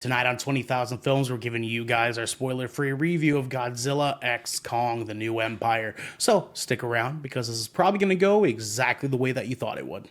Tonight on 20,000 Films, we're giving you guys our spoiler-free review of Godzilla X Kong, The New Empire. So stick around because this is probably going to go exactly the way that you thought it would.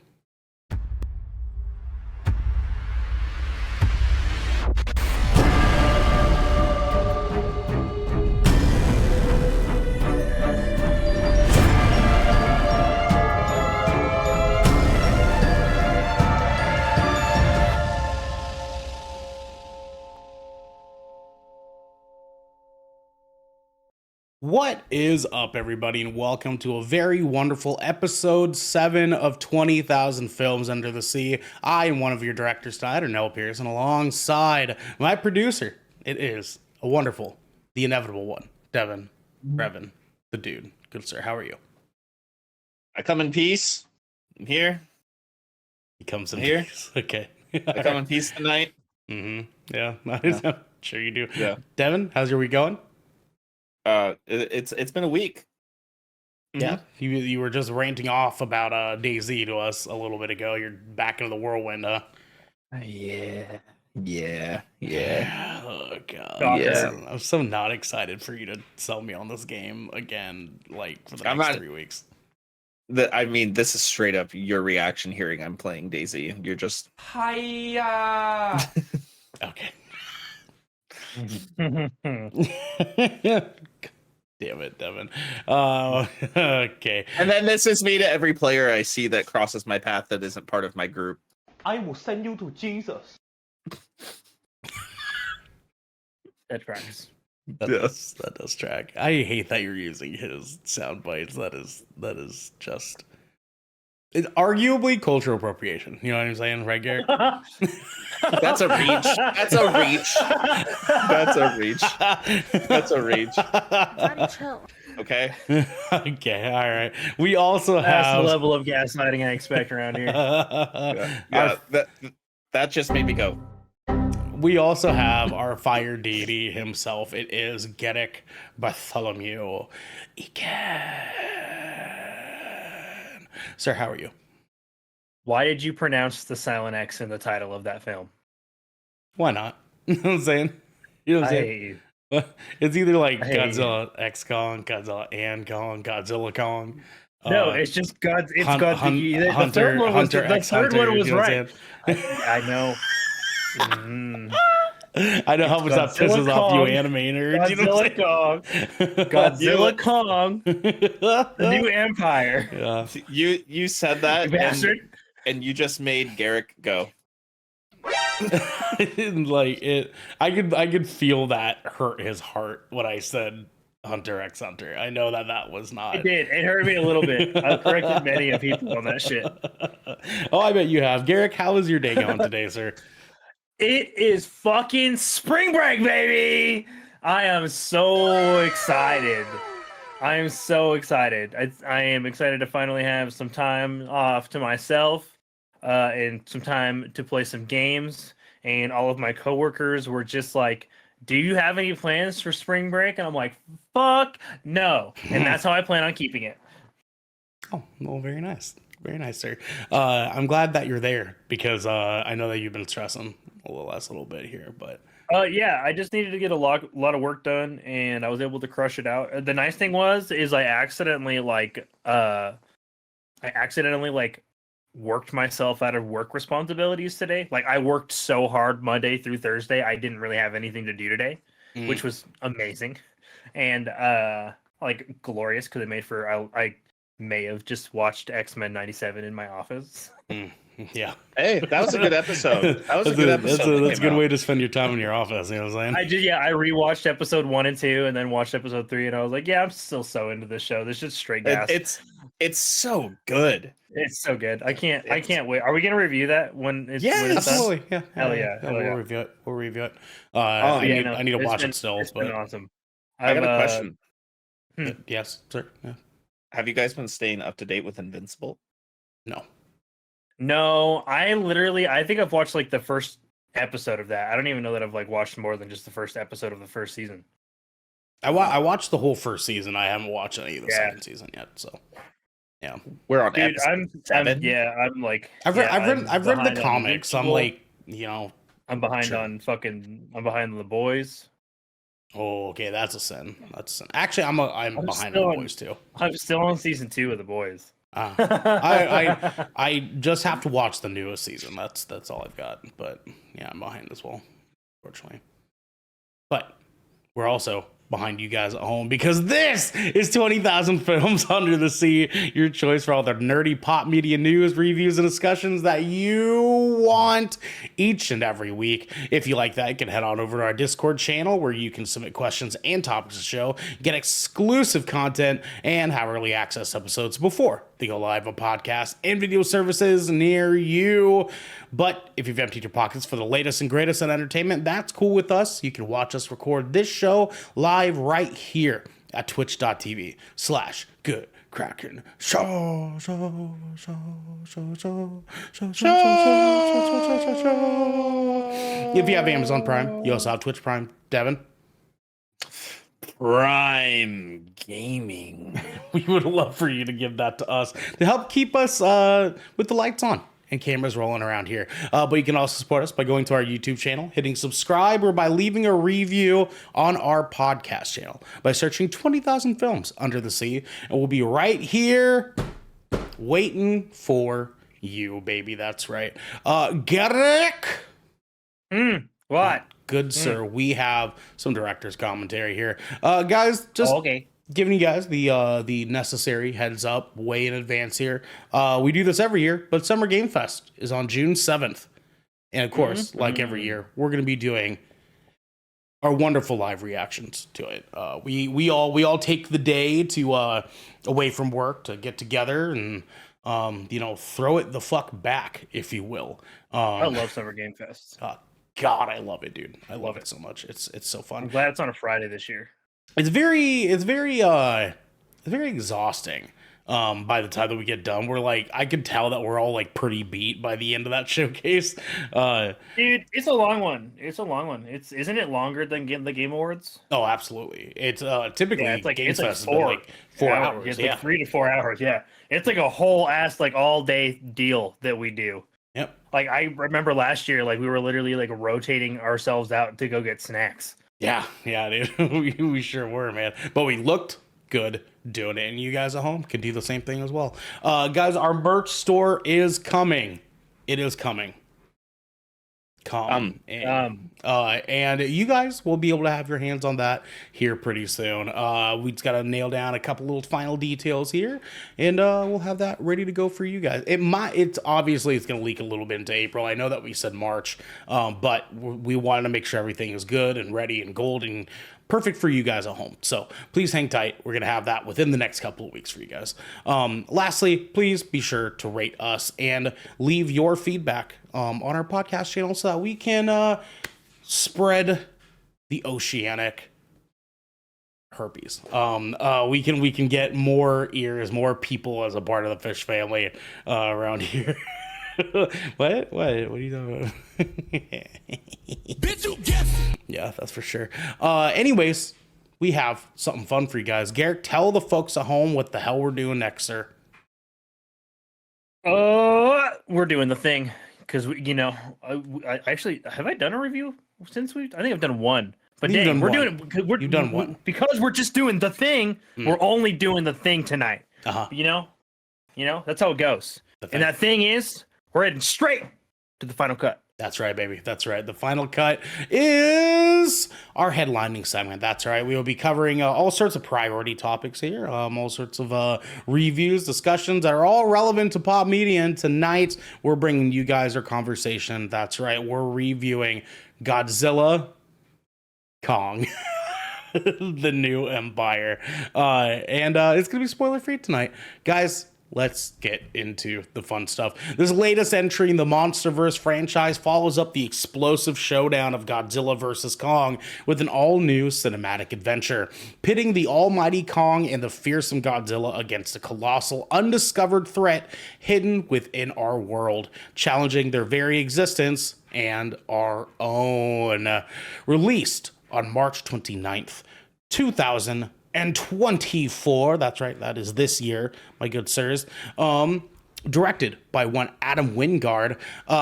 What is up, everybody, and welcome to a very wonderful episode 7 of 20,000 Films Under the Sea. I am one of your directors tonight, Noah Pearson, alongside my producer. It is a wonderful, the inevitable one, Devin, Brevin, the dude. Good sir, how are you? I come in peace. I'm here. He comes in here. peace. Okay. I come in peace tonight. Yeah, Yeah. Sure you do. Yeah. Devin, how's your week going? It's been a week. Yeah, you were just ranting off about DayZ to us a little bit ago. You're back into the whirlwind, huh? Yeah. Oh god, Yeah. I'm so not excited for you to sell me on this game again, like for the next 3 weeks. I mean, this is straight up your reaction hearing I'm playing DayZ. You're just Hiya! Okay. Damn it, Devin. Okay. And then this is me to every player I see that crosses my path that isn't part of my group. I will send you to Jesus. That tracks. That does track. I hate that you're using his sound bites. That is just, it's arguably cultural appropriation. You know what I'm saying, right, Garrett? That's a reach. That's a reach. That's a reach. That's a reach. Daddy, chill. Okay. Okay. All right. We also That's have the level of gaslighting I expect around here. Yeah. That just made me go. We also have our fire deity himself. It is Gedek Bartholomew Ekan. Sir, how are you? Why did you pronounce the silent X in the title of that film? Why not? You know what I'm saying? You know what I'm I saying? hate you. It's either like I hate Godzilla X Kong, Godzilla and Kong, Godzilla Kong. No, it's just God. It's Hun- God. Hun- the Hunter- third one was Hunter the X third Hunter, one was you know what I'm right. I know. Mhm. I know how much that Godzilla pisses off you Kong, anime nerds. You know what Godzilla I'm Kong, Godzilla Kong, the New Empire. Yeah. You said that, You bastard. and you just made Garrick go. Like it, I could feel that hurt his heart when I said Hunter X Hunter. I know that was not. It did. It hurt me a little bit. I've corrected many of people on that shit. Oh, I bet you have. Garrick, how is your day going today, sir? It is fucking spring break, baby! I am so excited. I am so excited. I am excited to finally have some time off to myself, and some time to play some games. And all of my coworkers were just like, "Do you have any plans for spring break?" And I'm like, "Fuck no!" And that's how I plan on keeping it. Oh, well, very nice. Very nice, sir. I'm glad that you're there because I know that you've been stressing a little bit here, but Yeah, I just needed to get a lot of work done, and I was able to crush it out. The nice thing is I accidentally worked myself out of work responsibilities today. Like I worked so hard Monday through Thursday, I didn't really have anything to do today, which was amazing, and like glorious because it made for I may have just watched X-Men '97 in my office. Yeah. Hey, that was a good episode. That was a good episode. That's a good way to spend your time in your office. You know what I'm saying? I rewatched episode 1 and 2, and then watched episode 3, and I was like, yeah, I'm still so into this show. This is straight gas. It's so good. It's so good. I can't wait. Are we gonna review that when it's when it's done? Absolutely. Yeah. Hell yeah. We'll review it. We'll review it. Yeah, I need to watch been, it still. It's But been awesome. I got a question. Yes, sir. Yeah. Have you guys been staying up to date with Invincible? No. No, I think I've watched like the first episode of that. I don't even know that I've like watched more than just the first episode of the first season. I watched the whole first season. I haven't watched any of the second season yet. So, yeah, we're on Dude, episode 7. I'm like I've read the behind on comics. I'm Invincible. like, you know, I'm behind Sure. on The Boys. Oh, okay, that's a sin. That's a sin. Actually, I'm behind still on The on- Boys too. I'm still on season 2 of The Boys. I just have to watch the newest season. That's all I've got. But yeah, I'm behind as well, unfortunately. But we're also behind you guys at home because this is 20,000 Films Under the Sea, your choice for all the nerdy pop media news, reviews, and discussions that you want each and every week. If you like that, you can head on over to our Discord channel where you can submit questions and topics of the show, get exclusive content, and have early access episodes before they go live on podcasts and video services near you. But if you've emptied your pockets for the latest and greatest in entertainment, that's cool with us. You can watch us record this show live right here at twitch.tv/Good Kraken Show. If you have Amazon Prime, you also have Twitch Prime. Devin? Prime Gaming. We would love for you to give that to us to help keep us with the lights on and cameras rolling around here. But you can also support us by going to our YouTube channel, hitting subscribe, or by leaving a review on our podcast channel by searching 20,000 Films Under the Sea. And we'll be right here waiting for you, baby. That's right. Garrick! What? Good sir, we have some director's commentary here. Guys, just Okay. giving you guys the necessary heads up way in advance here. We do this every year, but Summer Game Fest is on June 7th. And of course, like every year, we're going to be doing our wonderful live reactions to it. We all take the day to away from work to get together and throw it the fuck back, if you will. I love Summer Game Fest. God, I love it, dude. I love it so much. It's so fun. I'm glad it's on a Friday this year. It's very exhausting. By the time that we get done, we're like, I could tell that we're all like pretty beat by the end of that showcase. Dude, it's a long one. Isn't it longer than the Game Awards? Oh, absolutely. It's typically Game Fest has been like 4 hours. It's Yeah. like 3 to 4 hours. Yeah, it's like a whole ass like all day deal that we do. Yep. Like I remember last year, like we were literally like rotating ourselves out to go get snacks. Yeah, dude. we sure were, man. But we looked good doing it, and you guys at home can do the same thing as well. Guys, our merch store is coming. It is coming. And you guys will be able to have your hands on that here pretty soon. We just got to nail down a couple little final details here, and we'll have that ready to go for you guys. It's obviously going to leak a little bit into April. I know that we said March, but we wanted to make sure everything is good and ready and gold and perfect for you guys at home. So please hang tight. We're going to have that within the next couple of weeks for you guys. Lastly, please be sure to rate us and leave your feedback on our podcast channel so that we can spread the oceanic herpes. We can get more ears, more people as a part of the fish family around here. What are you talking about? Bitch, you guessed. Yeah, that's for sure. Anyways, we have something fun for you guys. Garrett, tell the folks at home what the hell we're doing next, sir. We're doing the thing because I actually have I done a review since I think I've done one. But You've done we're one. doing it. You've done one because we're just doing the thing. We're only doing the thing tonight. You know that's how it goes. And that thing is we're heading straight to the final cut. That's right, baby. That's right. The final cut is our headlining segment. That's right. We will be covering all sorts of priority topics here, all sorts of reviews, discussions that are all relevant to pop media. And tonight, we're bringing you guys our conversation. That's right. We're reviewing Godzilla, Kong, the new Empire. And it's going to be spoiler free tonight. Guys, let's get into the fun stuff. This latest entry in the MonsterVerse franchise follows up the explosive showdown of Godzilla vs. Kong with an all-new cinematic adventure, pitting the almighty Kong and the fearsome Godzilla against a colossal, undiscovered threat hidden within our world, challenging their very existence and our own. Released on March 29th, 2024. That's right, that is this year, my good sirs. directed by one Adam Wingard,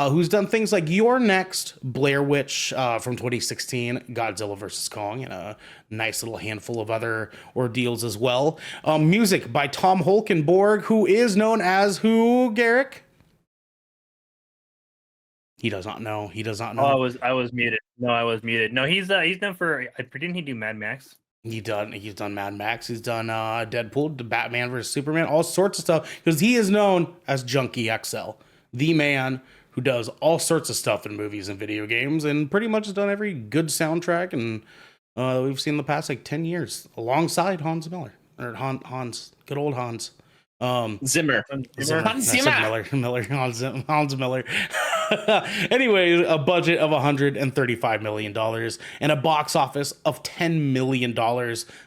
who's done things like You're Next, Blair Witch from 2016, Godzilla vs. Kong, and a nice little handful of other ordeals as well. Music by Tom Holkenborg, who is known as who, Garrick? He does not know. He does not know. Oh, I was muted. No, I was muted. No, he's done for. Didn't he do Mad Max? He's done Mad Max. He's done Deadpool, Batman vs Superman, all sorts of stuff. Because he is known as Junkie XL, the man who does all sorts of stuff in movies and video games, and pretty much has done every good soundtrack and we've seen in the past like 10 years, alongside Hans Zimmer or Hans, good old Hans. Zimmer. Hans Zimmer. Hans Miller. Anyway, a budget of $135 million and a box office of $10 million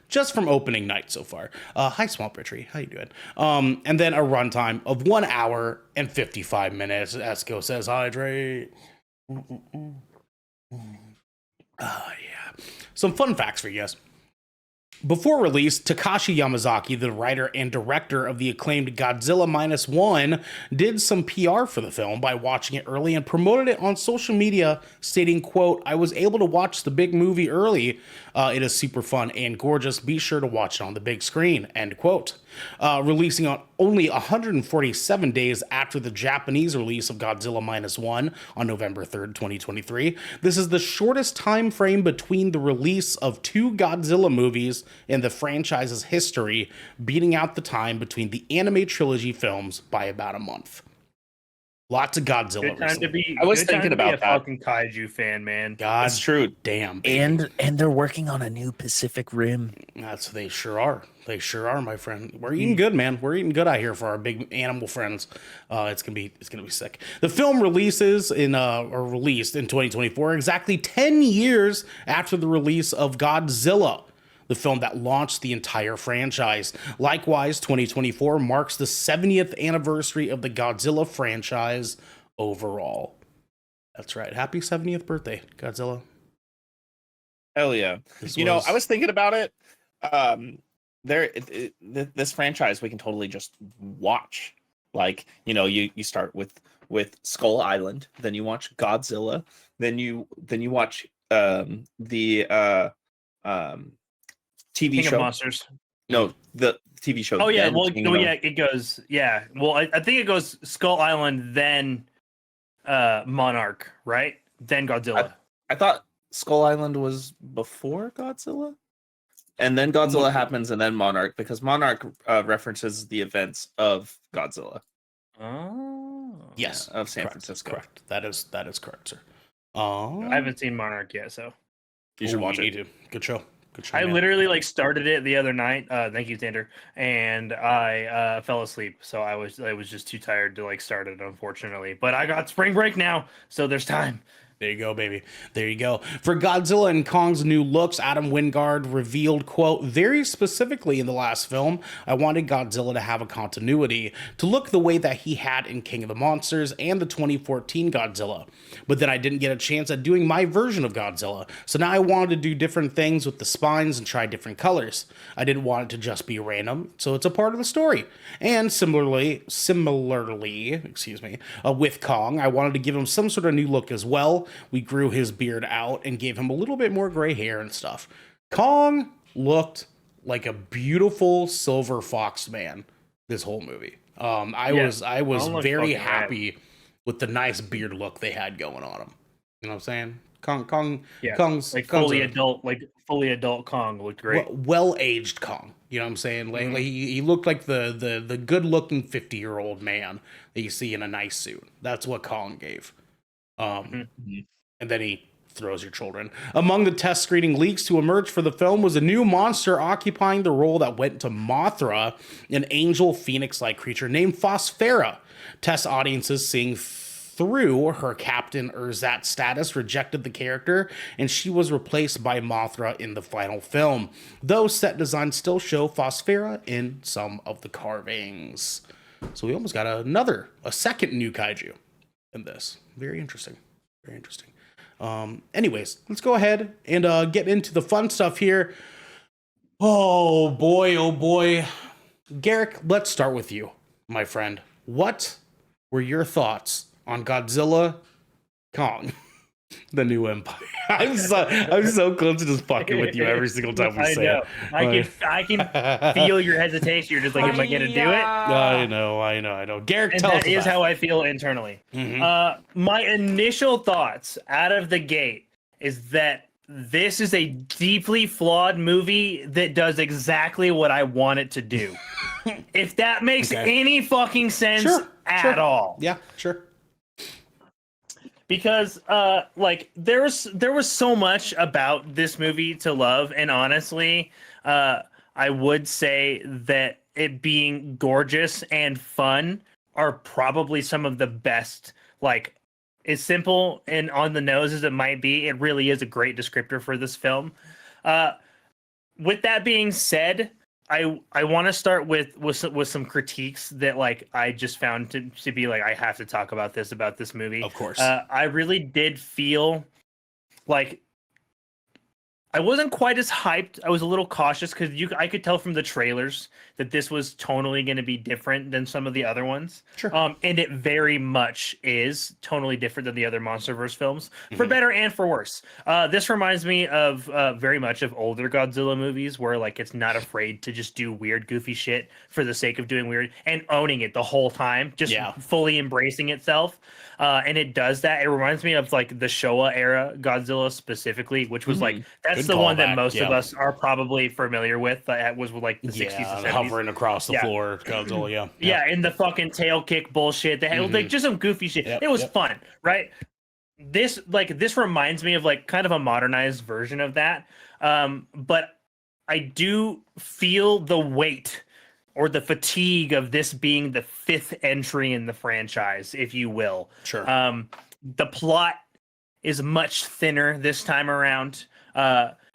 just from opening night so far. Hi, Swamp Tree. How you doing? And then a runtime of 1 hour and 55 minutes. Esco says, hydrate. Yeah. Some fun facts for you guys. Before release, Takashi Yamazaki, the writer and director of the acclaimed Godzilla -1, did some PR for the film by watching it early and promoted it on social media, stating, quote, "I was able to watch the big movie early. It is super fun and gorgeous. Be sure to watch it on the big screen," end quote. Releasing on only 147 days after the Japanese release of Godzilla -1 on November 3rd, 2023. This is the shortest time frame between the release of two Godzilla movies in the franchise's history, beating out the time between the anime trilogy films by about a month. Lots of Godzilla. Good time to be. I was good time thinking to be about a that. fucking kaiju fan, man. God, That's true. damn. And they're working on a new Pacific Rim. They sure are. They sure are, my friend. We're eating good, man. We're eating good out here for our big animal friends. It's gonna be sick. The film released in 2024, exactly 10 years after the release of Godzilla, the film that launched the entire franchise. Likewise, 2024 marks the 70th anniversary of the Godzilla franchise overall. That's right. Happy 70th birthday, Godzilla. Hell yeah. I was thinking about it. This franchise we can totally just watch. Like, you start with Skull Island, then you watch Godzilla, then you watch the TV King show. of Monsters. No, the TV show. Oh yeah, then well, Kingdom of- yeah, it goes. Yeah, well, I think it goes Skull Island, then Monarch, right? Then Godzilla. I thought Skull Island was before Godzilla, and then Godzilla happens, and then Monarch, because Monarch references the events of Godzilla. Oh, Yes, Of San correct, Francisco. Correct. That is correct, sir. I haven't seen Monarch yet, so You should watch it. Need to. Good show. Good show. I man. literally started it the other night. Thank you, Xander, and I fell asleep, so I was just too tired to start it, unfortunately. But I got spring break now, so there's time. There you go, baby. There you go. For Godzilla and Kong's new looks, Adam Wingard revealed, quote, "Very specifically in the last film, I wanted Godzilla to have a continuity, to look the way that he had in King of the Monsters and the 2014 Godzilla. But then I didn't get a chance at doing my version of Godzilla. So now I wanted to do different things with the spines and try different colors. I didn't want it to just be random, so it's a part of the story. And similarly, with Kong, I wanted to give him some sort of new look as well. We grew his beard out and gave him a little bit more gray hair and stuff. Kong looked like a beautiful silver fox man this whole movie. I was very happy with the nice beard look they had going on him. You know what I'm saying? Kong's fully adult Kong looked great. Well-aged Kong. You know what I'm saying? Like, he looked like the good-looking 50-year-old man that you see in a nice suit. That's what Kong gave. And then he throws your children. Among the test screening leaks to emerge for the film was a new monster occupying the role that went to Mothra, an angel phoenix-like creature named Phosphera. Test audiences seeing through her Captain Urzat status rejected the character, and she was replaced by Mothra in the final film, though set designs still show Phosphera in some of the carvings. So we almost got a second new kaiju in this. Very interesting. Very interesting. Anyways, let's go ahead and get into the fun stuff here. Oh boy. Garrick, let's start with you, my friend. what were your thoughts on Godzilla Kong, the new empire? I'm so close to just fucking with you every single time we say it. I can feel your hesitation. You're just like, am I gonna do it? I know. Garrick, And tell us that is about how I feel internally. Mhm. My initial thoughts out of the gate is that this is a deeply flawed movie that does exactly what I want it to do. If that makes Okay. any fucking sense Sure, at all. Yeah, sure. Because like there was so much about this movie to love, and honestly, I would say that it being gorgeous and fun are probably some of the best. Like, as simple and on the nose as it might be, it really is a great descriptor for this film. With that being said, I want to start with some critiques that like I just found to be like I have to talk about this movie. Of course. I really did feel like I wasn't quite as hyped. I was a little cautious because I could tell from the trailers that this was tonally going to be different than some of the other ones. Sure. And it very much is tonally different than the other MonsterVerse films, for better and for worse. This reminds me of very much of older Godzilla movies where like it's not afraid to just do weird, goofy shit for the sake of doing weird and owning it the whole time, just fully embracing itself. And it does that. It reminds me of like the Showa era Godzilla specifically, which was like that's Good the one that callback, most yeah. of us are probably familiar with. That was with like the 60s and 70s. Hovering across the floor, Godzilla. Yeah, and the fucking tail kick bullshit. They had like just some goofy shit. Yep, it was yep. fun, right? This reminds me of like kind of a modernized version of that. But I do feel the weight or the fatigue of this being the fifth entry in the franchise, if you will. Sure. The plot is much thinner this time around.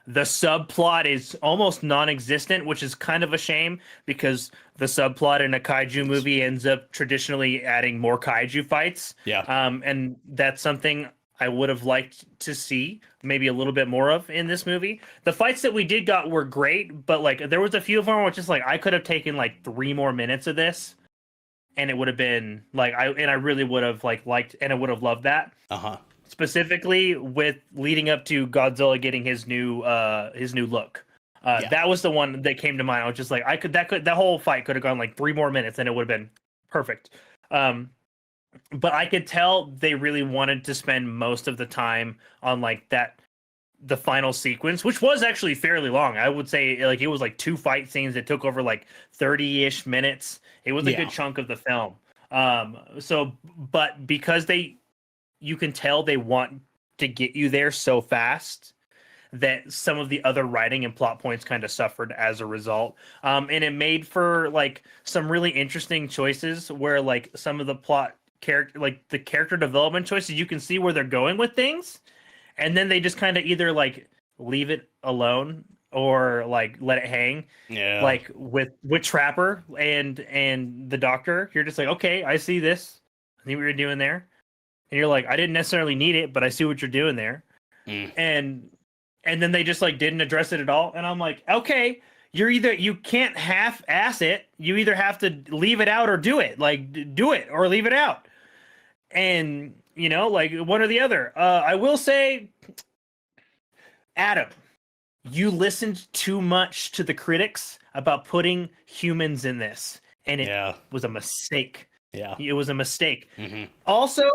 The subplot is almost non-existent, which is kind of a shame because the subplot in a kaiju movie ends up traditionally adding more kaiju fights. Yeah. And that's something I would have liked to see maybe a little bit more of in this movie. The fights that we did got were great, but like there was a few of them which is like I could have taken like 3 more minutes of this and it would have been like I really would have like liked and I would have loved that. Uh-huh. Specifically with leading up to Godzilla getting his new look. That was the one that came to mind. I was just like that whole fight could have gone like 3 more minutes and it would have been perfect. But I could tell they really wanted to spend most of the time on like the final sequence, which was actually fairly long. I would say like it was like 2 fight scenes that took over like 30-ish minutes. It was a good chunk of the film. But because you can tell they want to get you there so fast that some of the other writing and plot points kind of suffered as a result. And it made for like some really interesting choices where like some of the the character development choices, you can see where they're going with things. And then they just kind of either like leave it alone or like let it hang. Yeah. Like with Trapper and the Doctor, you're just like, okay, I see this. I see what you're doing there. And you're like, I didn't necessarily need it, but I see what you're doing there. And then they just like didn't address it at all. And I'm like, okay, you can't half-ass it. You either have to leave it out or do it. Like do it or leave it out. And you know, like one or the other. I will say, Adam, you listened too much to the critics about putting humans in this, and it was a mistake. Yeah, it was a mistake. Also,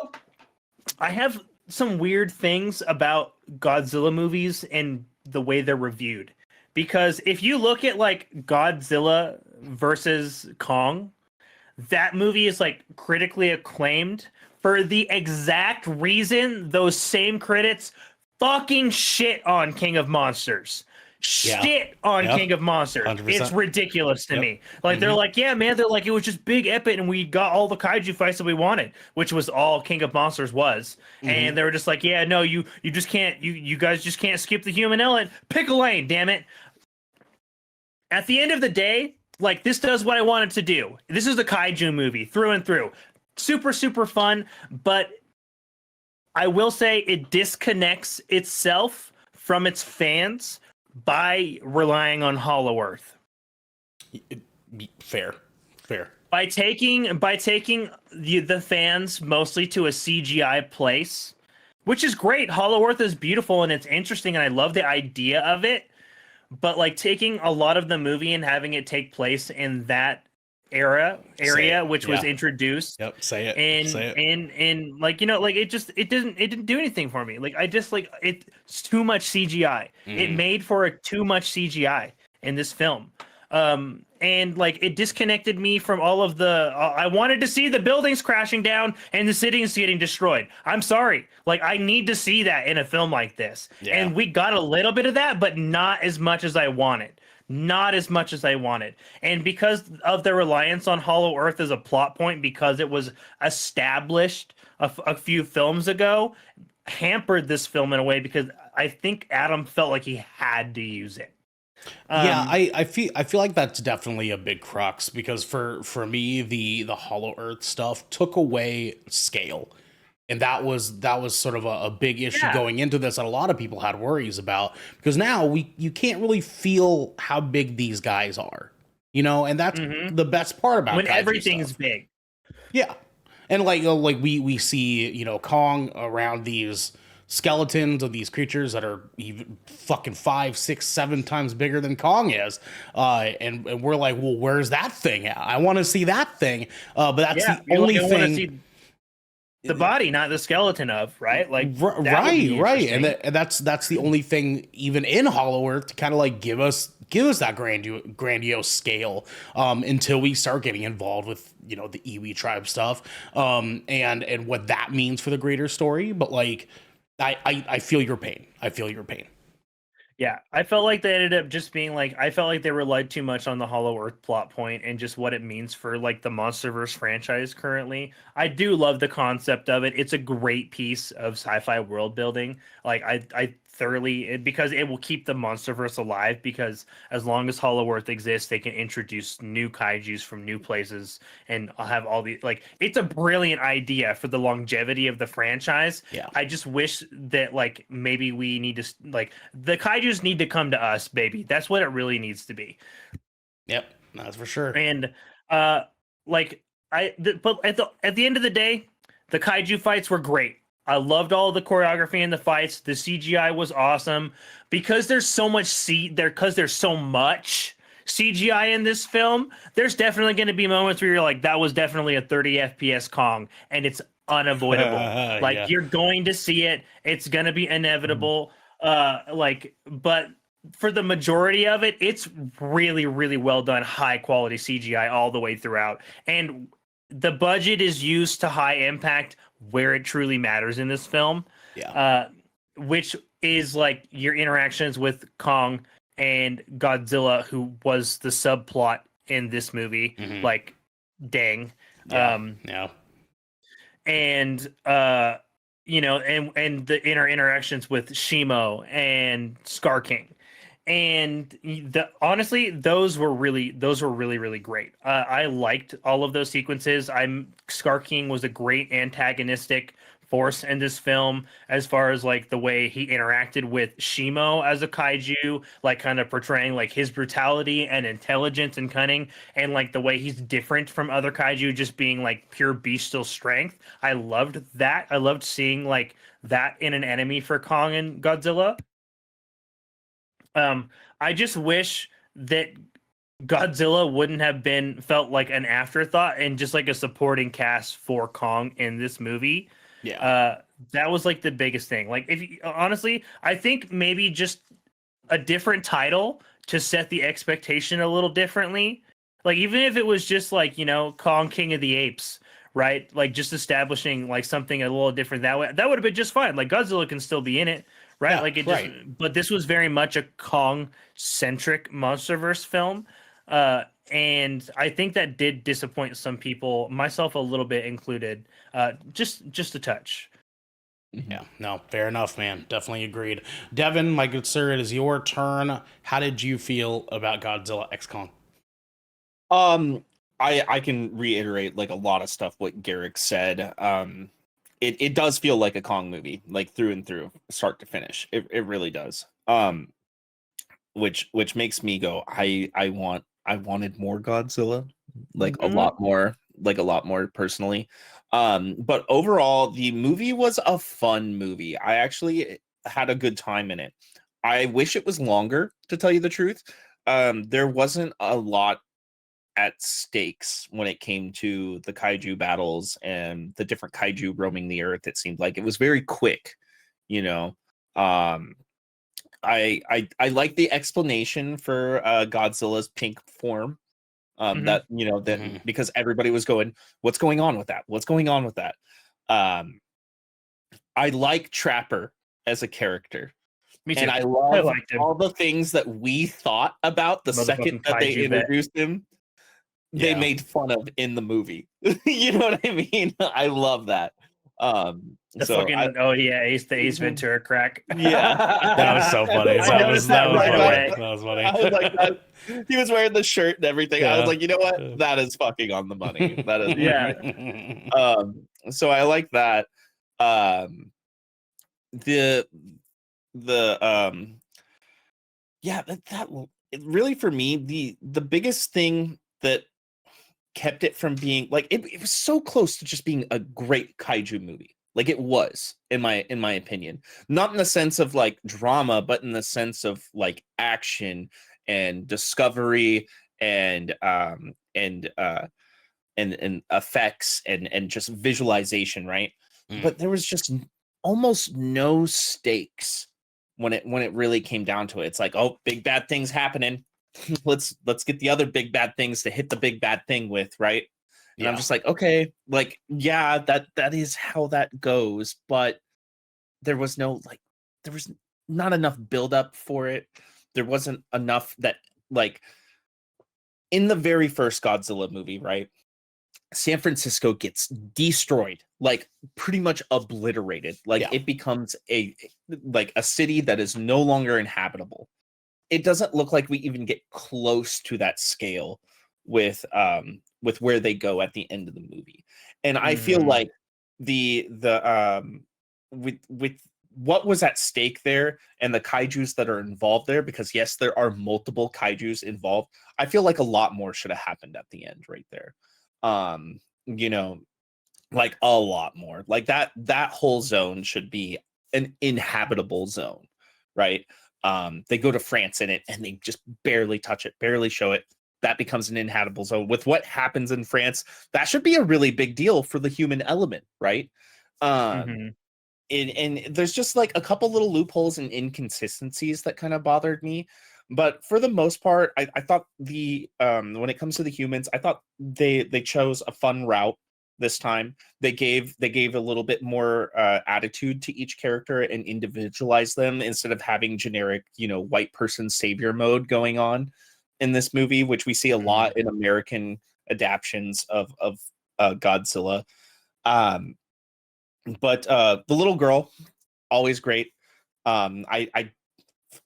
I have some weird things about Godzilla movies and the way they're reviewed. Because if you look at like Godzilla versus Kong, that movie is like critically acclaimed for the exact reason those same critics fucking shit on King of Monsters. Shit on King of Monsters. 100%. It's ridiculous to me. Like they're like, yeah, man, they're like, it was just big epic and we got all the kaiju fights that we wanted, which was all King of Monsters was. And they were just like, yeah, no, you just can't, you guys just can't skip the human element. Pick a lane, damn it. At the end of the day, like this does what I wanted to do. This is a kaiju movie through and through. Super, super fun, but I will say it disconnects itself from its fans by relying on Hollow Earth. Fair. by taking the fans mostly to a CGI place, which is great. Hollow Earth is beautiful and it's interesting, and I love the idea of it. But like taking a lot of the movie and having it take place in that area which was introduced. Yep, say it. And like, you know, like it didn't do anything for me. Like I just like it's too much CGI. It made for a too much CGI in this film. And like it disconnected me from all of the I wanted to see the buildings crashing down and the cities getting destroyed. I'm sorry. Like I need to see that in a film like this. Yeah. And we got a little bit of that, but not as much as I wanted. Not as much as I wanted. And because of the reliance on Hollow Earth as a plot point, because it was established a few films ago, hampered this film in a way because I think Adam felt like he had to use it. Yeah, I feel like that's definitely a big crux because for me the Hollow Earth stuff took away scale. And that was sort of a big issue going into this that a lot of people had worries about because now you can't really feel how big these guys are. You know, and that's the best part about when kaiju everything's stuff. big. Yeah. And like we see, you know, Kong around these skeletons of these creatures that are even fucking 5, 6, 7 times bigger than Kong is, and we're like, well, where's that thing at? I want to see that thing, but that's the only thing. The body, not the skeleton of, right? Like right, and that's the only thing even in Hollow Earth to kind of like give us that grandiose scale until we start getting involved with, you know, the Iwi tribe stuff, and what that means for the greater story. But like, I feel your pain. I feel your pain. Yeah, I felt like they ended up just being like, I felt like they relied too much on the Hollow Earth plot point and just what it means for like the MonsterVerse franchise currently. I do love the concept of it. It's a great piece of sci-fi world building. Like I thoroughly, because it will keep the MonsterVerse alive, because as long as Hollow Earth exists, they can introduce new kaijus from new places, and I'll have all the, like, it's a brilliant idea for the longevity of the franchise. Yeah. I just wish that like maybe we need to like the kaijus need to come to us, baby. That's what it really needs to be. Yep, that's for sure. And like but at the end of the day, the kaiju fights were great. I loved all the choreography in the fights. The CGI was awesome because there's so much because there's so much CGI in this film. There's definitely going to be moments where you're like, that was definitely a 30 FPS Kong, and it's unavoidable. Like you're going to see it. It's going to be inevitable. But for the majority of it, it's really, really well done, high quality CGI all the way throughout. And the budget is used to high impact where it truly matters in this film. Yeah. Which is like your interactions with Kong and Godzilla, who was the subplot in this movie. Like, dang. Yeah. And you know, and the interactions with Shimo and Scar King. And honestly, those were really, really great. I liked all of those sequences. Scar King was a great antagonistic force in this film, as far as like the way he interacted with Shimo as a kaiju, like kind of portraying like his brutality and intelligence and cunning, and like the way he's different from other kaiju, just being like pure bestial strength. I loved that. I loved seeing like that in an enemy for Kong and Godzilla. I just wish that Godzilla wouldn't have felt like an afterthought and just like a supporting cast for Kong in this movie. Yeah. That was like the biggest thing. Like, honestly, I think maybe just a different title to set the expectation a little differently. Like, even if it was just like, you know, Kong King of the Apes, right? Like, just establishing like something a little different that way, that would have been just fine. Like, Godzilla can still be in it. Right, Yeah, like it right. just, but this was very much a Kong-centric MonsterVerse film, and I think that did disappoint some people, myself a little bit included, just a touch. Yeah, no, fair enough, man. Definitely agreed. Devin, my good sir, it is your turn. How did you feel about Godzilla X Kong? I can reiterate like a lot of stuff what Garrick said. It does feel like a Kong movie, like through and through, start to finish. It really does. Which makes me go, I wanted more Godzilla, like Mhm. a lot more personally. But overall, the movie was a fun movie. I actually had a good time in it. I wish it was longer, to tell you the truth. There wasn't a lot at stakes when it came to the kaiju battles and the different kaiju roaming the earth. It seemed like it was very quick, you know. Um, I like the explanation for Godzilla's pink form. Mhm. That you know that Mhm. because everybody was going, what's going on with that? What's going on with that? Um, I like Trapper as a character. Me And too. I I love liked him. all the things that we thought about the second Motherfucking that they kaiju vet. introduced him, they Yeah. made fun of in the movie. You know what I mean? I love that. The So fucking the Ace Ventura crack. yeah. That was so funny. I That noticed was that that was right funny. away. That was funny. I was like that. He was wearing the shirt and everything. I was Yeah. like, you know what? Yeah. That is fucking on the money. That is Yeah. so I like that. Um the yeah, really for me, the biggest thing that kept it from being like it was so close to just being a great kaiju movie. Like it was, in my opinion. Not in the sense of like drama, but in the sense of like action and discovery and and effects and just visualization, right? Mm. But there was just almost no stakes when it really came down to it. It's like, oh, big bad things happening. Let's get the other big bad things to hit the big bad thing with, right? And I'm Yeah. just like, okay, like yeah, that is how that goes, but there was no like there was not enough build up for it. There wasn't enough that like in the very first Godzilla movie, right? San Francisco gets destroyed, like pretty much obliterated. Like Yeah. it becomes a city that is no longer inhabitable. It doesn't look like we even get close to that scale with where they go at the end of the movie. And I feel Mhm. like the with what was at stake there and the kaijus that are involved there, because yes, there are multiple kaijus involved. I feel like a lot more should have happened at the end right there. You know, like a lot more. Like that whole zone should be an inhabitable zone, right? They go to France in it and they just barely touch it, barely show it. That becomes an inhabitable zone. With what happens in France, that should be a really big deal for the human element, right? Um, Mhm. and there's just like a couple little loopholes and inconsistencies that kind of bothered me. But for the most part, I thought when it comes to the humans, I thought they chose a fun route this time. They gave a little bit more attitude to each character and individualized them instead of having generic, white person savior mode going on in this movie, which we see a lot in American adaptions of Godzilla. Um, but the little girl, always great. I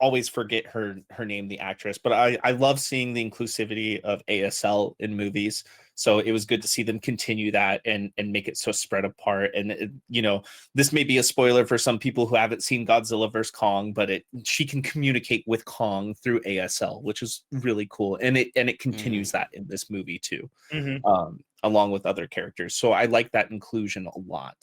always forget her name, the actress, but I love seeing the inclusivity of ASL in movies. So it was good to see them continue that and make it so spread apart. And this may be a spoiler for some people who haven't seen Godzilla vs Kong, but she can communicate with Kong through ASL, which is really cool. And it continues that in this movie too, Mhm. along with other characters. So I like that inclusion a lot.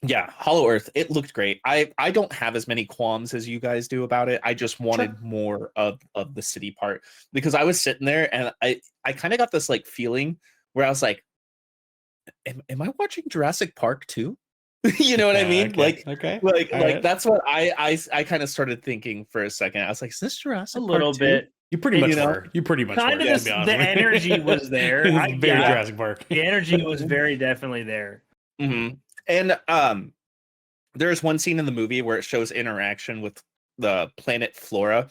Yeah, Hollow Earth, it looked great. I don't have as many qualms as you guys do about it. I just wanted more of the city part, because I was sitting there and I kind of got this like feeling where I was like, am I watching Jurassic Park too? You know what I mean? Okay. Okay. Like All right. that's what I kind of started thinking for a second. I was like, is this A Jurassic Park little 2? bit. You pretty much You know, were. You pretty much Kind were. of To be honest the with you. energy was there. It's very Yeah, Jurassic Park. the energy was very definitely there. And there's one scene in the movie where it shows interaction with the planet Flora.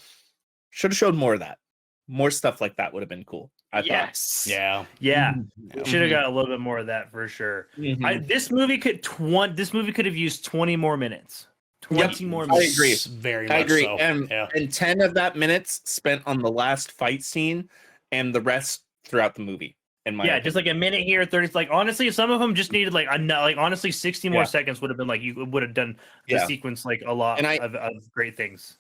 Should have showed more of that. More stuff like that would have been cool, I thought. Yes. Yeah. Yeah. Yeah. Should have got a little bit more of that for sure. Mhm. This movie could have used 20 more minutes. 20 more I minutes. agree. Very I much agree. so. And Yeah. 10 of that minutes spent on the last fight scene and the rest throughout the movie, in my Yeah, opinion. just like a minute here, 30. Like honestly, some of them just needed like honestly, 60 more Yeah. seconds would have been like you would have done the Yeah. sequence like a lot And of great things.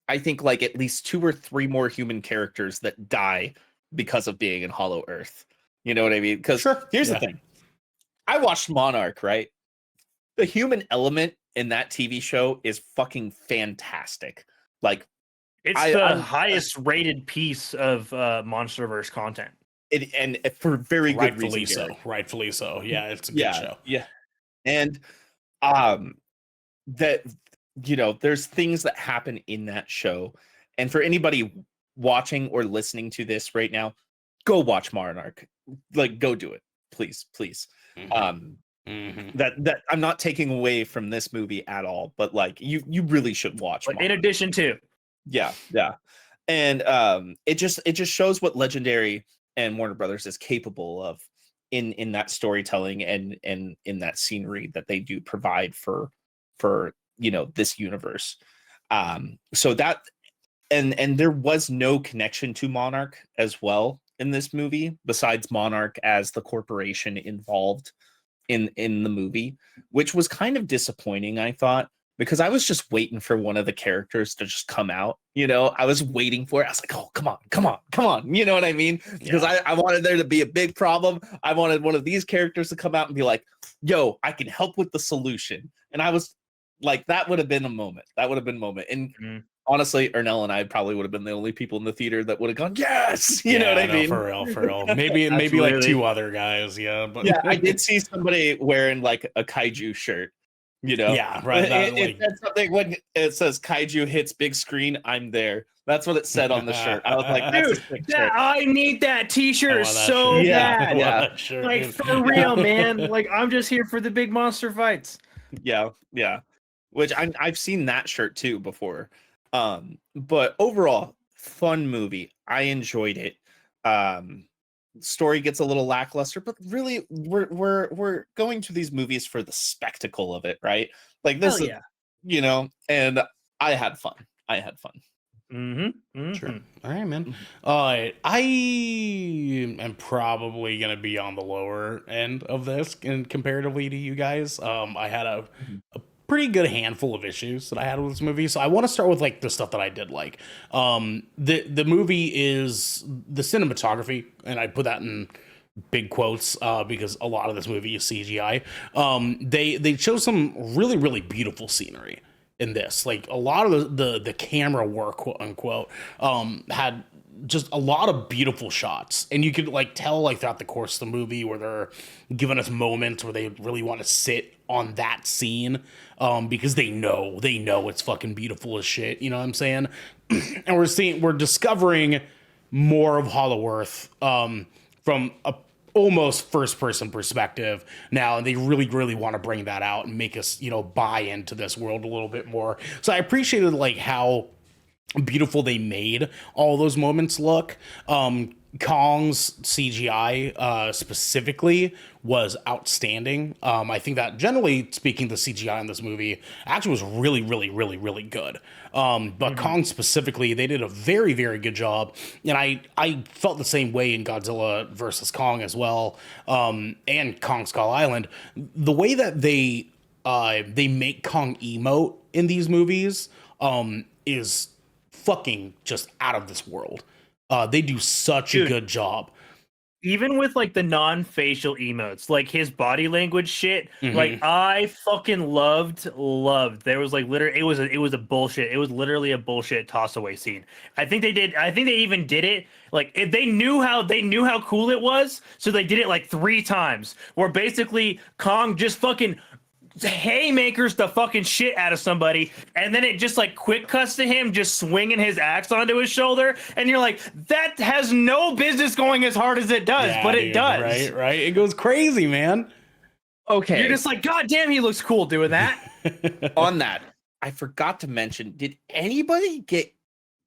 I think like at least 2 or 3 more human characters that die because of being in Hollow Earth. You know what I mean? Because Sure. here's Yeah. the thing. I watched Monarch, right? The human element in that TV show is fucking fantastic. Like It's the highest rated piece of MonsterVerse content. and for very good Rightfully reason. so. Garrett. Rightfully so. Yeah, it's a good show. Yeah. And that there's things that happen in that show. And for anybody watching or listening to this right now, go watch Monarch. Like, go do it. Please. Mhm. That I'm not taking away from this movie at all, but like you really should watch But in Monarch. addition to, Yeah. And it just shows what Legendary and Warner Brothers is capable of in that storytelling and in that scenery that they do provide for this universe. So that and there was no connection to Monarch as well in this movie, besides Monarch as the corporation involved in the movie, which was kind of disappointing, I thought, because I was just waiting for one of the characters to just come out. I was waiting for it. I was like, oh, come on. You know what I mean? Because I wanted there to be a big problem. I wanted one of these characters to come out and be like, yo, I can help with the solution. And I was like, that would have been a moment. And honestly, Ernell and I probably would have been the only people in the theater that would have gone, yes. You know what I mean? For real. Maybe like two other guys. Yeah. But Yeah, I did see somebody wearing like a kaiju shirt. Yeah, right. It said something when it says kaiju hits big screen, I'm there. That's what it said on the shirt. I was like, that's a sick shirt. I need that T-shirt so shirt. bad. Yeah. Like, for real, man. Like, I'm just here for the big monster fights. Yeah. Which I've seen that shirt too before. But overall, fun movie. I enjoyed it. Story gets a little lackluster, but really we're going to these movies for the spectacle of it, right? Like this is, and I had fun. Sure. All right, man. I am probably gonna be on the lower end of this, and comparatively to you guys, I had a pretty good handful of issues that I had with this movie. So I want to start with like the stuff that I did like. The movie is the cinematography, and I put that in big quotes because a lot of this movie is CGI. They chose some really, really beautiful scenery in this. Like a lot of the camera work, quote unquote, had just a lot of beautiful shots, and you could like tell like throughout the course of the movie where they're giving us moments where they really want to sit on that scene because they know it's fucking beautiful as shit, you know what I'm saying? And we're discovering more of Hollow Earth from a almost first person perspective now, and they really want to bring that out and make us buy into this world a little bit more. So I appreciated like how beautiful they made all those moments look. Kong's CGI specifically was outstanding. I think that generally speaking, the CGI in this movie actually was really good. But Kong specifically, they did a very good job, and I felt the same way in Godzilla versus Kong as well, and Kong Skull Island. The way that they make Kong emote in these movies is fucking just out of this world. They do such a good job. Even with like the non-facial emotes, like his body language shit, like I fucking loved. There was like literally, it was a bullshit. It was literally a bullshit toss away scene. I think they even did it. Like they knew how cool it was, so they did it like 3 times. Where basically Kong just fucking haymakers the fucking shit out of somebody, and then it just like quick cuts to him just swinging his axe onto his shoulder, and you're like, that has no business going as hard as it does, but it does. Right. It goes crazy, man. Okay. You're just like, God damn, he looks cool doing that. On that, I forgot to mention, did anybody get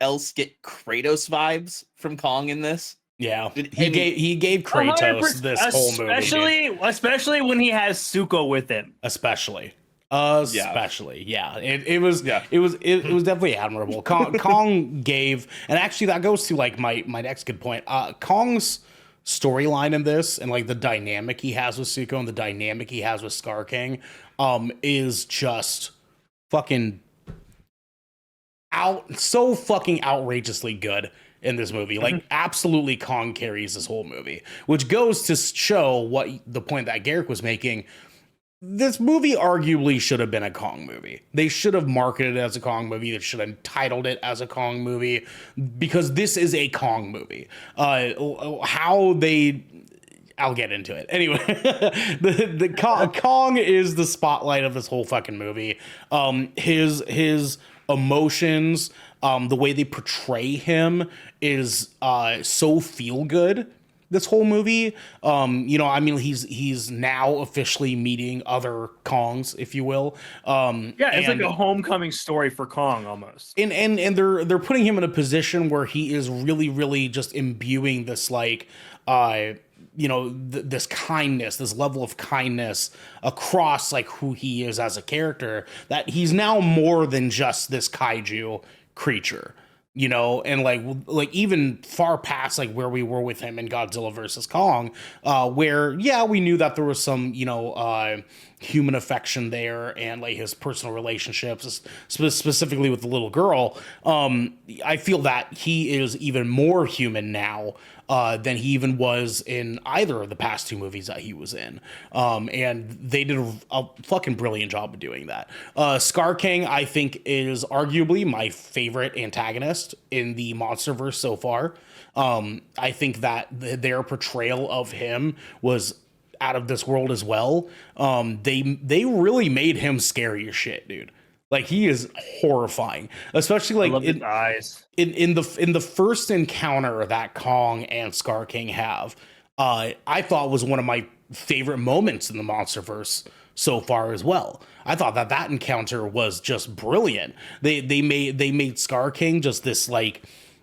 Kratos vibes from Kong in this? Yeah, he gave Kratos this whole movie, especially when he has Zuko with him. Especially, yeah. It was definitely admirable. Kong gave, and actually that goes to like my next good point. Kong's storyline in this, and like the dynamic he has with Zuko and the dynamic he has with Scar King, is just fucking so fucking outrageously good. in this movie. Like, absolutely Kong carries this whole movie, which goes to show what the point that Garrick was making. This movie arguably should have been a Kong movie. They should have marketed it as a Kong movie. They should have titled it as a Kong movie, because this is a Kong movie. I'll get into it. Anyway, Kong is the spotlight of this whole fucking movie. His emotions, the way they portray him is so feel good. This whole movie, he's now officially meeting other Kongs, if you will. It's like a homecoming story for Kong almost. And they're putting him in a position where he is really, really just imbuing this like, this kindness, this level of kindness across like who he is as a character, that he's now more than just this kaiju creature. And like even far past like where we were with him in Godzilla versus Kong, where we knew that there was some human affection there, and like his personal relationships, specifically with the little girl. I feel that he is even more human now than he even was in either of the past two movies that he was in. And they did a fucking brilliant job of doing that. Scar King, I think, is arguably my favorite antagonist in the MonsterVerse so far. I think that their portrayal of him was out of this world as well. They really made him scary as shit, dude. Like, he is horrifying, especially like I love his eyes. In the first encounter that Kong and Scar King have. I thought was one of my favorite moments in the MonsterVerse so far as well. I thought that encounter was just brilliant. They made Scar King just this like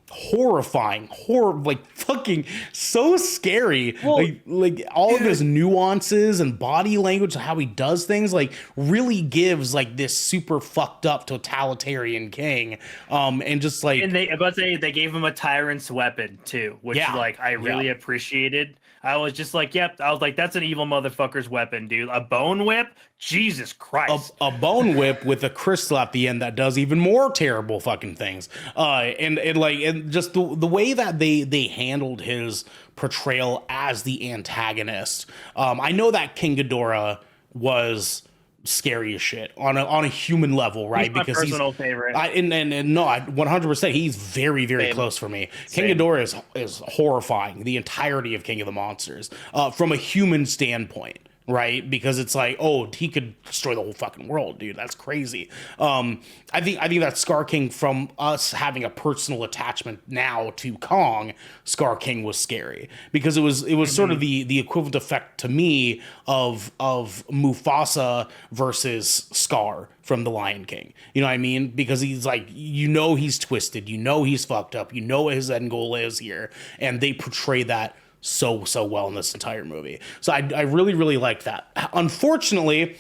horrifying, like fucking so scary. Well, like all of his nuances and body language, how he does things, like really gives like this super fucked up totalitarian king. And just like, and they gave him a tyrant's weapon too, which like I really appreciated. I was just like, I was like, that's an evil motherfucker's weapon, dude. A bone whip? Jesus Christ. A bone whip with a crystal at the end that does even more terrible fucking things. And just the way that they handled his portrayal as the antagonist. I know that King Ghidorah was scary as shit on a human level, right? He's my personal favorite. And no, 100%. He's very, very close for me. King Ghidorah is horrifying. The entirety of King of the Monsters, from a human standpoint, right? Because it's like, oh, he could destroy the whole fucking world, dude. That's crazy. I think that Scar King, from us having a personal attachment now to Kong, Scar King was scary because it was sort of the equivalent effect to me of Mufasa versus Scar from The Lion King. You know what I mean? Because he's like, he's twisted, he's fucked up, what his end goal is here, and they portray that so well in this entire movie. So I really, really liked that. Unfortunately,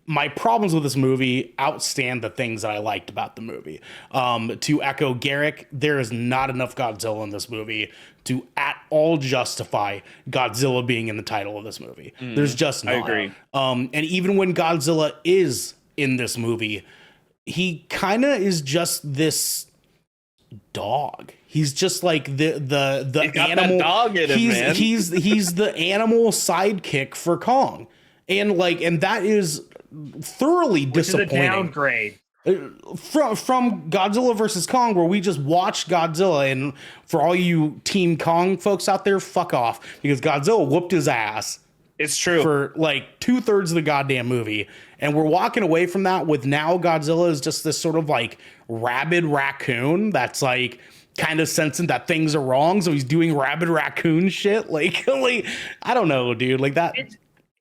my problems with this movie outstand the things that I liked about the movie. To echo Garrick, there is not enough Godzilla in this movie to at all justify Godzilla being in the title of this movie. There's just not. I agree. And even when Godzilla is in this movie, he kind of is just this dog. He's just like the animal dog in him, man. He's the animal sidekick for Kong, and that is thoroughly disappointing. Is a downgrade from Godzilla versus Kong, where we just watched Godzilla, and for all you Team Kong folks out there, fuck off, because Godzilla whooped his ass. It's true. For like 2/3 of the goddamn movie. And we're walking away from that with now Godzilla is just this sort of like rabid raccoon that's like kind of sensing that things are wrong. So he's doing rabid raccoon shit. Like I don't know, dude. Like that.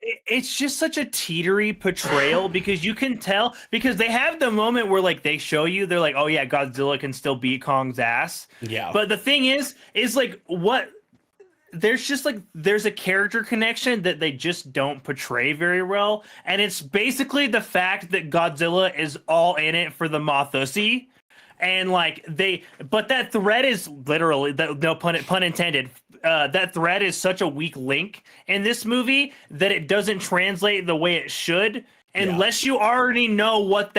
It's just such a teetery portrayal because you can tell, because they have the moment where like they show you, they're like, oh yeah, Godzilla can still beat Kong's ass. Yeah. But the thing is like what? There's a character connection that they just don't portray very well, and it's basically the fact that Godzilla is all in it for the Mothusi, and but that thread is literally, no pun intended, that thread is such a weak link in this movie that it doesn't translate the way it should unless you already know what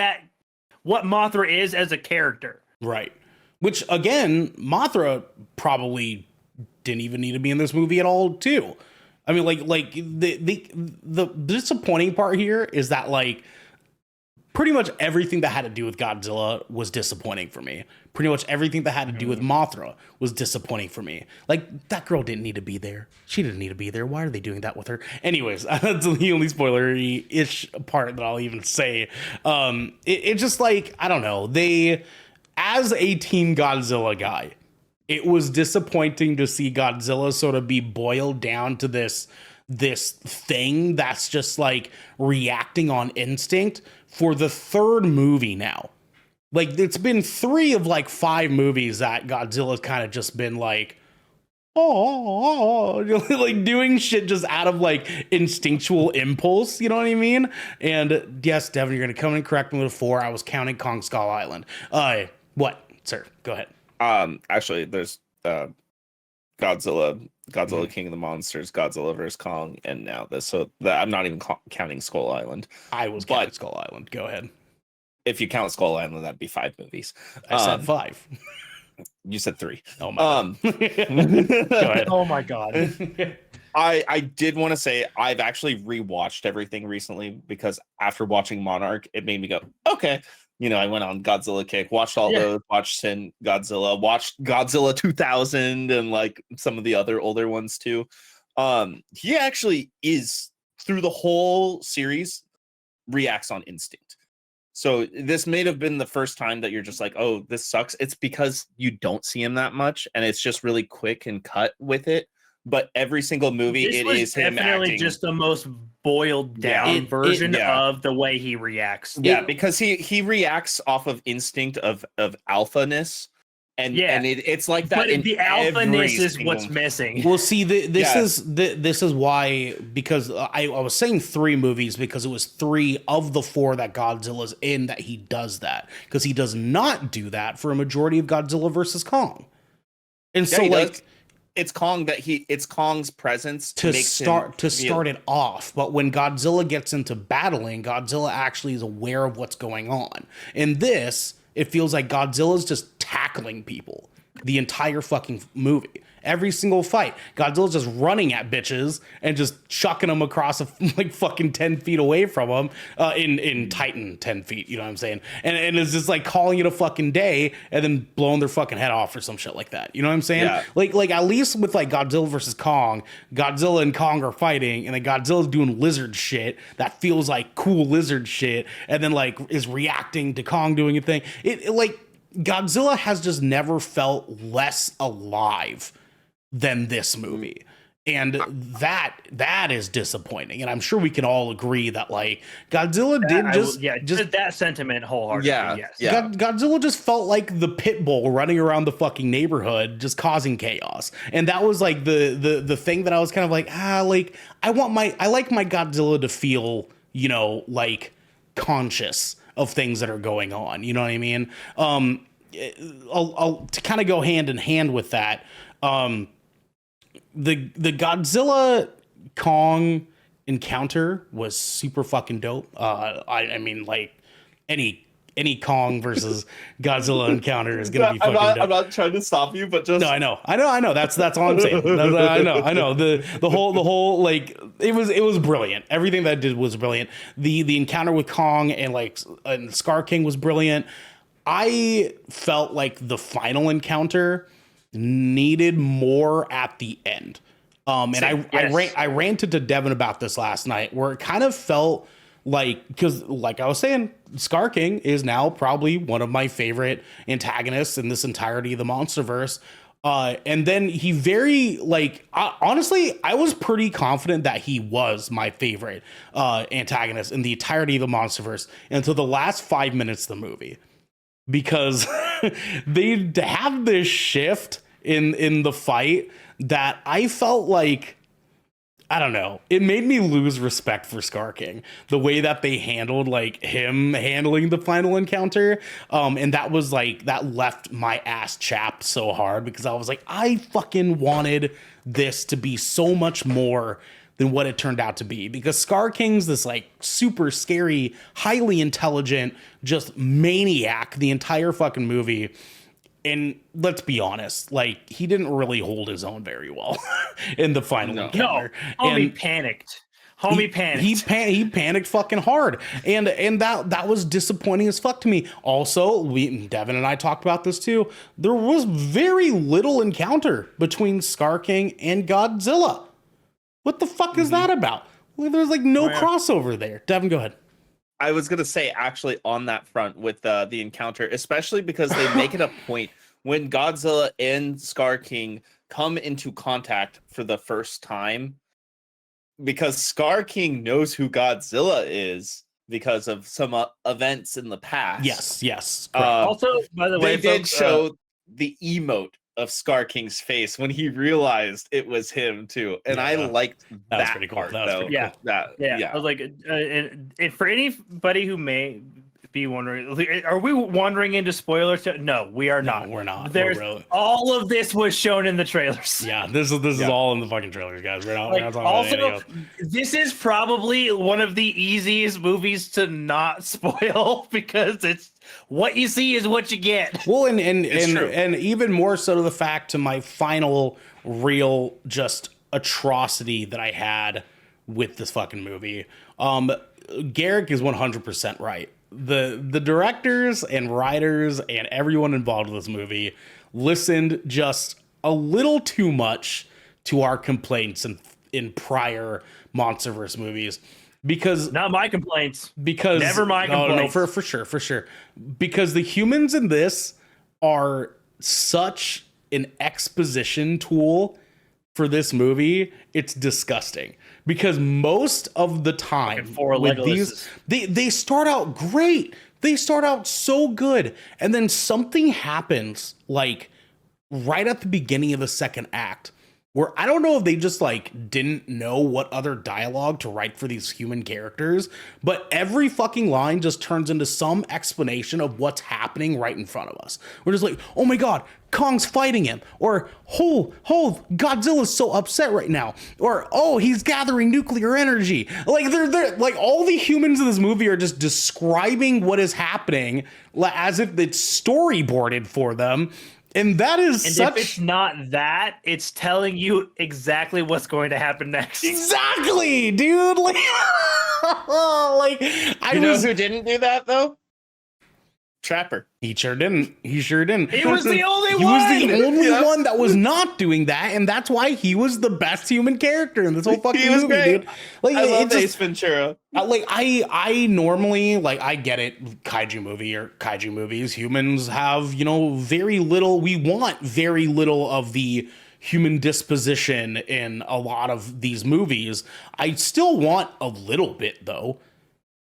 Mothra is as a character. Right. which again, Mothra probably didn't even need to be in this movie at all, too. I mean, like the disappointing part here is that like pretty much everything that had to do with Godzilla was disappointing for me. Pretty much everything that had to do with Mothra was disappointing for me. Like, that girl didn't need to be there. She didn't need to be there. Why are they doing that with her? Anyways, that's the only spoilery-ish part that I'll even say. It just like, I don't know. As a Team Godzilla guy, it was disappointing to see Godzilla sort of be boiled down to this thing that's just like reacting on instinct for the third movie now. Like, it's been 3 of like 5 movies that Godzilla's kind of just been like, oh, like doing shit just out of like instinctual impulse, you know what I mean? And yes, Devin, you're gonna come and correct me with 4. I was counting Kong Skull Island. What, sir? Go ahead. Actually, there's Godzilla, King of the Monsters, Godzilla vs Kong, and now this. So I'm not even counting Skull Island. I was counting Skull Island. Go ahead. If you count Skull Island, that'd be 5 movies. I said 5. You said 3. Oh my. Go ahead. Oh my god. I did want to say I've actually rewatched everything recently because after watching Monarch, it made me go, okay. You know, I went on Godzilla kick, watched all those, watched Shin Godzilla, watched Godzilla 2000 and like some of the other older ones too. He actually is, through the whole series, reacts on instinct. So this may have been the first time that you're just like, oh, this sucks. It's because you don't see him that much and it's just really quick and cut with it. But every single movie, it is him definitely acting. just the most boiled down version of the way he reacts. Yeah, because he reacts off of instinct of alphaness, and it's like that. But the alphaness is what's missing. Well, see, this is why, because I was saying 3 movies because it was 3 of the 4 that Godzilla's in that he does that, because he does not do that for a majority of Godzilla versus Kong, and so like. Does. It's Kong it's Kong's presence to start it off. But when Godzilla gets into battling, Godzilla actually is aware of what's going on. In this, it feels like Godzilla's just tackling people the entire fucking movie. Every single fight, Godzilla's just running at bitches and just chucking them across like fucking 10 feet away from them in Titan 10 feet, you know what I'm saying? And it's just like calling it a fucking day and then blowing their fucking head off or some shit like that. You know what I'm saying? Yeah. Like at least with like Godzilla versus Kong, Godzilla and Kong are fighting and then Godzilla's doing lizard shit that feels like cool lizard shit and then like is reacting to Kong doing a thing. It like Godzilla has just never felt less alive than this movie, and that is disappointing. And I'm sure we can all agree that like Godzilla just that sentiment wholeheartedly. Godzilla just felt like the pit bull running around the fucking neighborhood just causing chaos, and that was like the thing that I was kind of like like I like my Godzilla to feel, you know, like conscious of things that are going on, you know what I mean? I'll to kind of go hand in hand with that. The Godzilla Kong encounter was super fucking dope. I mean, like any Kong versus Godzilla encounter is gonna be fucking dope. I'm not trying to stop you, but just no, I know. That's all I'm saying. I know. The whole like it was brilliant. Everything that it did was brilliant. The encounter with Kong and Scar King was brilliant. I felt like the final encounter needed more at the end. I ranted to Devin about this last night, where it kind of felt like, because like I was saying, Scar King is now probably one of my favorite antagonists in this entirety of the Monsterverse. And then he honestly, I was pretty confident that he was my favorite antagonist in the entirety of the Monsterverse until the last 5 minutes of the movie. Because they have this shift in the fight that I felt like, I don't know, it made me lose respect for Scar King, the way that they handled like him handling the final encounter. And that was like, that left my ass chapped so hard, because I was like, I fucking wanted this to be so much more than what it turned out to be, because Scar King's this like super scary, highly intelligent, just maniac the entire fucking movie. and let's be honest, like he didn't really hold his own very well in the final No. encounter. Homie And panicked. Homie panicked. He panicked fucking hard, and that was disappointing as fuck to me. Also, Devin and I talked about this too. There was very little encounter between Scar King and Godzilla. What the fuck is that about? Well, there's like no crossover there. Devin, go ahead. I was gonna say actually on that front with the encounter, especially because they make it a point when Godzilla and Scar King come into contact for the first time, because Scar King knows who Godzilla is because of some events in the past. Yes. Also, by the way, They did folks, show the emote of Scar King's face when he realized it was him too, and I liked That was that pretty cool. part That was though. pretty cool. I was like, and for anybody who may be wondering, are we wandering into spoilers? No, we are not. No, we're not. There's all of this was shown in the trailers. Yeah, this is all in the fucking trailers, guys. We're not talking about anything else. This is probably one of the easiest movies to not spoil because it's what you see is what you get. Well, and true. even more so to the fact to my final real just atrocity that I had with this fucking movie. Garrick is 100% right. The directors and writers and everyone involved with this movie listened just a little too much to our complaints in prior MonsterVerse movies. Because not my complaints. Because never my complaints. No, for sure. Because the humans in this are such an exposition tool for this movie, it's disgusting. Because most of the time with these, they start out great. They start out so good, and then something happens like right at the beginning of the second act, where I don't know if they just like didn't know what other dialogue to write for these human characters, but every fucking line just turns into some explanation of what's happening right in front of us. We're just like, oh my God, Kong's fighting him, or oh, Godzilla's so upset right now, or oh, he's gathering nuclear energy. Like they're like all the humans in this movie are just describing what is happening as if it's storyboarded for them. And that is if it's not that, it's telling you exactly what's going to happen next. Exactly, dude. Like, You know who didn't do that though? Trapper. He sure didn't. He was the only one. He was the only one that was not doing that, and that's why he was the best human character in this whole fucking movie, great. dude. Like, I love Ace Ventura. I normally, like, I get it, kaiju movies, humans have, very little, we want very little of the human disposition in a lot of these movies. I still want a little bit, though,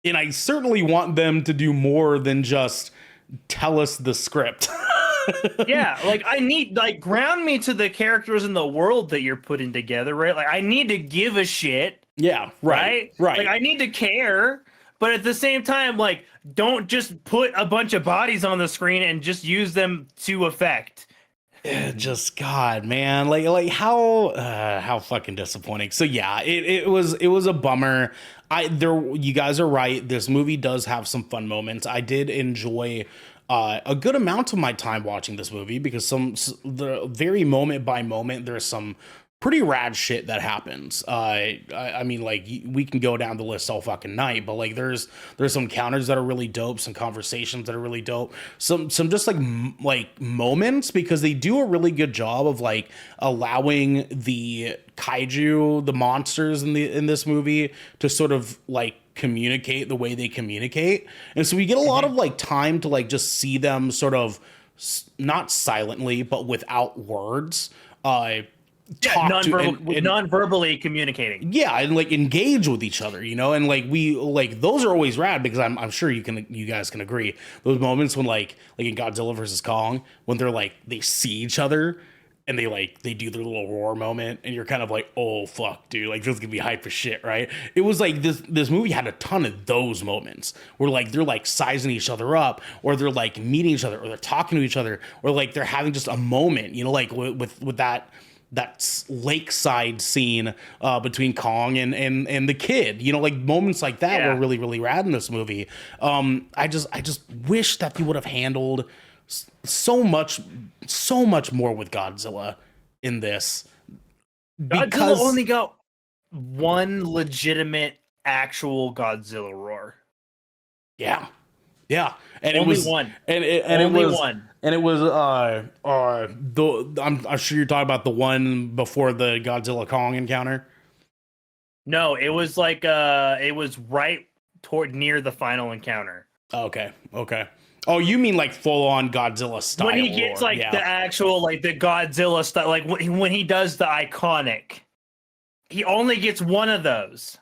and I certainly want them to do more than just tell us the script. Yeah, like I need ground me to the characters in the world that you're putting together, right? Like I need to give a shit. Yeah, right. Like I need to care, but at the same time, like don't just put a bunch of bodies on the screen and just use them to effect. Just God, man, like how fucking disappointing. So yeah, it was a bummer. You guys are right. This movie does have some fun moments. I did enjoy a good amount of my time watching this movie because the very moment by moment there's some pretty rad shit that happens. I mean, like we can go down the list all fucking night, but like there's some encounters that are really dope, some conversations that are really dope, some just like moments, because they do a really good job of like allowing the kaiju, the monsters in this movie, to sort of like communicate the way they communicate, and so we get a lot of like time to like just see them sort of not silently but without words non-verbally communicating. Yeah, and like engage with each other, and like we like those are always rad because I'm sure you guys can agree. Those moments when like in Godzilla versus Kong, when they're like they see each other and they do their little roar moment, and you're kind of like, oh fuck, dude, like this is gonna be hype as shit, right? It was like this movie had a ton of those moments where like they're like sizing each other up, or they're like meeting each other, or they're talking to each other, or like they're having just a moment, like with that lakeside scene between Kong and the kid, like moments like that were really, really rad in this movie. I just wish that they would have handled so much so much more with Godzilla in this. Godzilla only got one legitimate actual Godzilla roar. Yeah. Yeah. And Only it was one. and it Only was one. and it was I'm sure you're talking about the one before the Godzilla Kong encounter. No, it was like it was right toward near the final encounter. Okay. Okay. Oh, you mean like full on Godzilla style? When he gets roar. like Yeah. the actual like the Godzilla style, like when he does the iconic, he only gets one of those.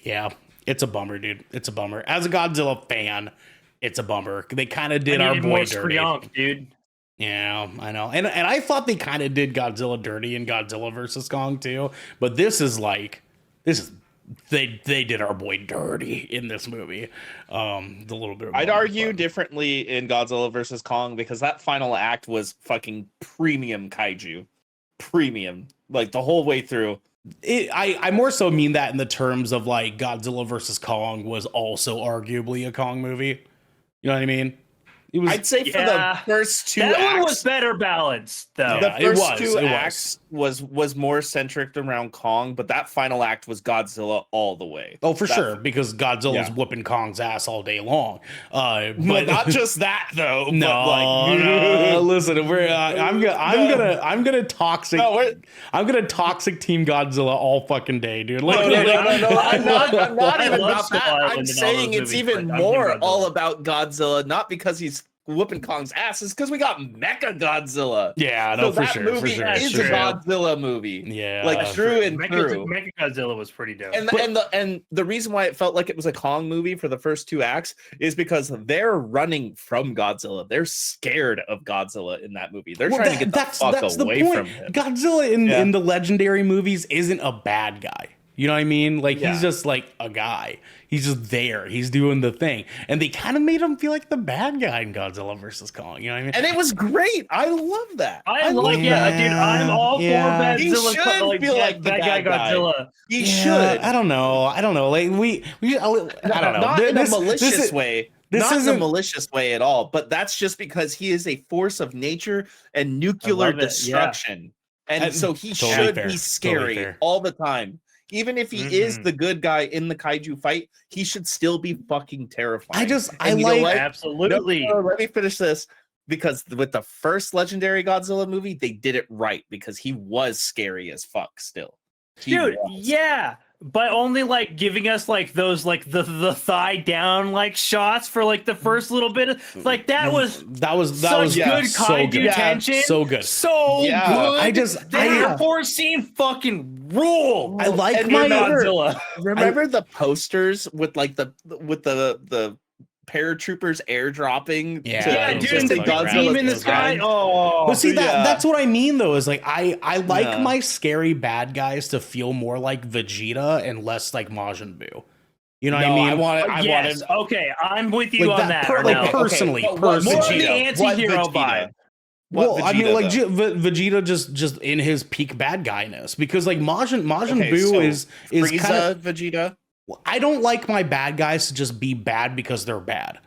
Yeah, it's a bummer, dude. It's a bummer. As a Godzilla fan, it's a bummer. They kind of did I our needed boy more dirty. Skryonk, dude. Yeah, I know. And I thought they kind of did Godzilla dirty in Godzilla versus Kong too. But this is they did our boy dirty in this movie. The little bit. I'd more argue fun. differently in Godzilla versus Kong because that final act was fucking premium kaiju. Premium. Like the whole way through. I more so mean that in the terms of like Godzilla versus Kong was also arguably a Kong movie. You know what I mean? It was. I'd say for Yeah. the first two That acts. one was better balanced, though. Yeah. The it first was, two it was. acts was more centric around Kong, but that final act was Godzilla all the way. Oh, for That- sure, because Godzilla's Yeah. whooping Kong's ass all day long. But But not just that though. no, but like, no. Listen, I'm gonna toxic. No, we're- I'm gonna toxic Team Godzilla all fucking day, dude. No, Like, no. I'm not I even love about Skull that. Island I'm and all saying those it's movies, even but I'm more Team Godzilla. all about Godzilla, not because he's whooping Kong's ass, it's because we got Mecha Godzilla. yeah, So no, for that sure, for movie sure. is True. a Godzilla movie. Yeah, like true and true. Mechagodzilla was pretty dope. And the reason why it felt like it was a Kong movie for the first two acts is because they're running from Godzilla. They're scared of Godzilla in that movie. They're Well, trying to get the fuck away from him. Godzilla in the legendary movies isn't a bad guy. You know what I mean? Like Yeah. he's just like a guy. He's just there. He's doing the thing. And they kind of made him feel like the bad guy in Godzilla versus Kong. You know what I mean? And it was great. I love that. I like, dude. I'm all Yeah. for He Godzilla. should feel like the bad guy bad guy. Godzilla. He Yeah, should. I don't know. Like I don't know. Not in a This malicious is- way. this Not in a isn't- malicious way at all. But that's just because he is a force of nature and nuclear love it, yeah. destruction. And so he Totally should fair, be totally scary fair. all the time. Even if he is Mhm. the good guy in the kaiju fight, he should still be fucking terrifying. I And you know like what? Absolutely. No, let me finish this. Because with the first legendary Godzilla movie, they did it right because he was scary as fuck still. He Dude, was. yeah. But only like giving us like those like the thigh down like shots for like the first little bit of like that was that was such yeah, good so kaiju good. tension. So good. So Yeah. good. The airport scene fucking ruled. I like And my remember- Godzilla. Remember the posters with like the paratroopers airdropping? Yeah, to Yeah, those dude, are and the fucking rad. beam in the Those sky. guys. Oh, But see yeah. that's what I mean though, is like I like Yeah. my scary bad guys to feel more like Vegeta and less like Majin Buu. You know what I No, mean? I want it. yes. Okay, I'm with you Like on that that. per- like Arnell. personally, but what More of personally. the Vegeta? What anti-hero Vegeta? vibe. What Well, I mean, Vegeta, like though? Vegeta just in his peak bad guyness, because like Majin Okay, Buu so is Frieza, kind of. Vegeta. I don't like my bad guys to just be bad because they're bad.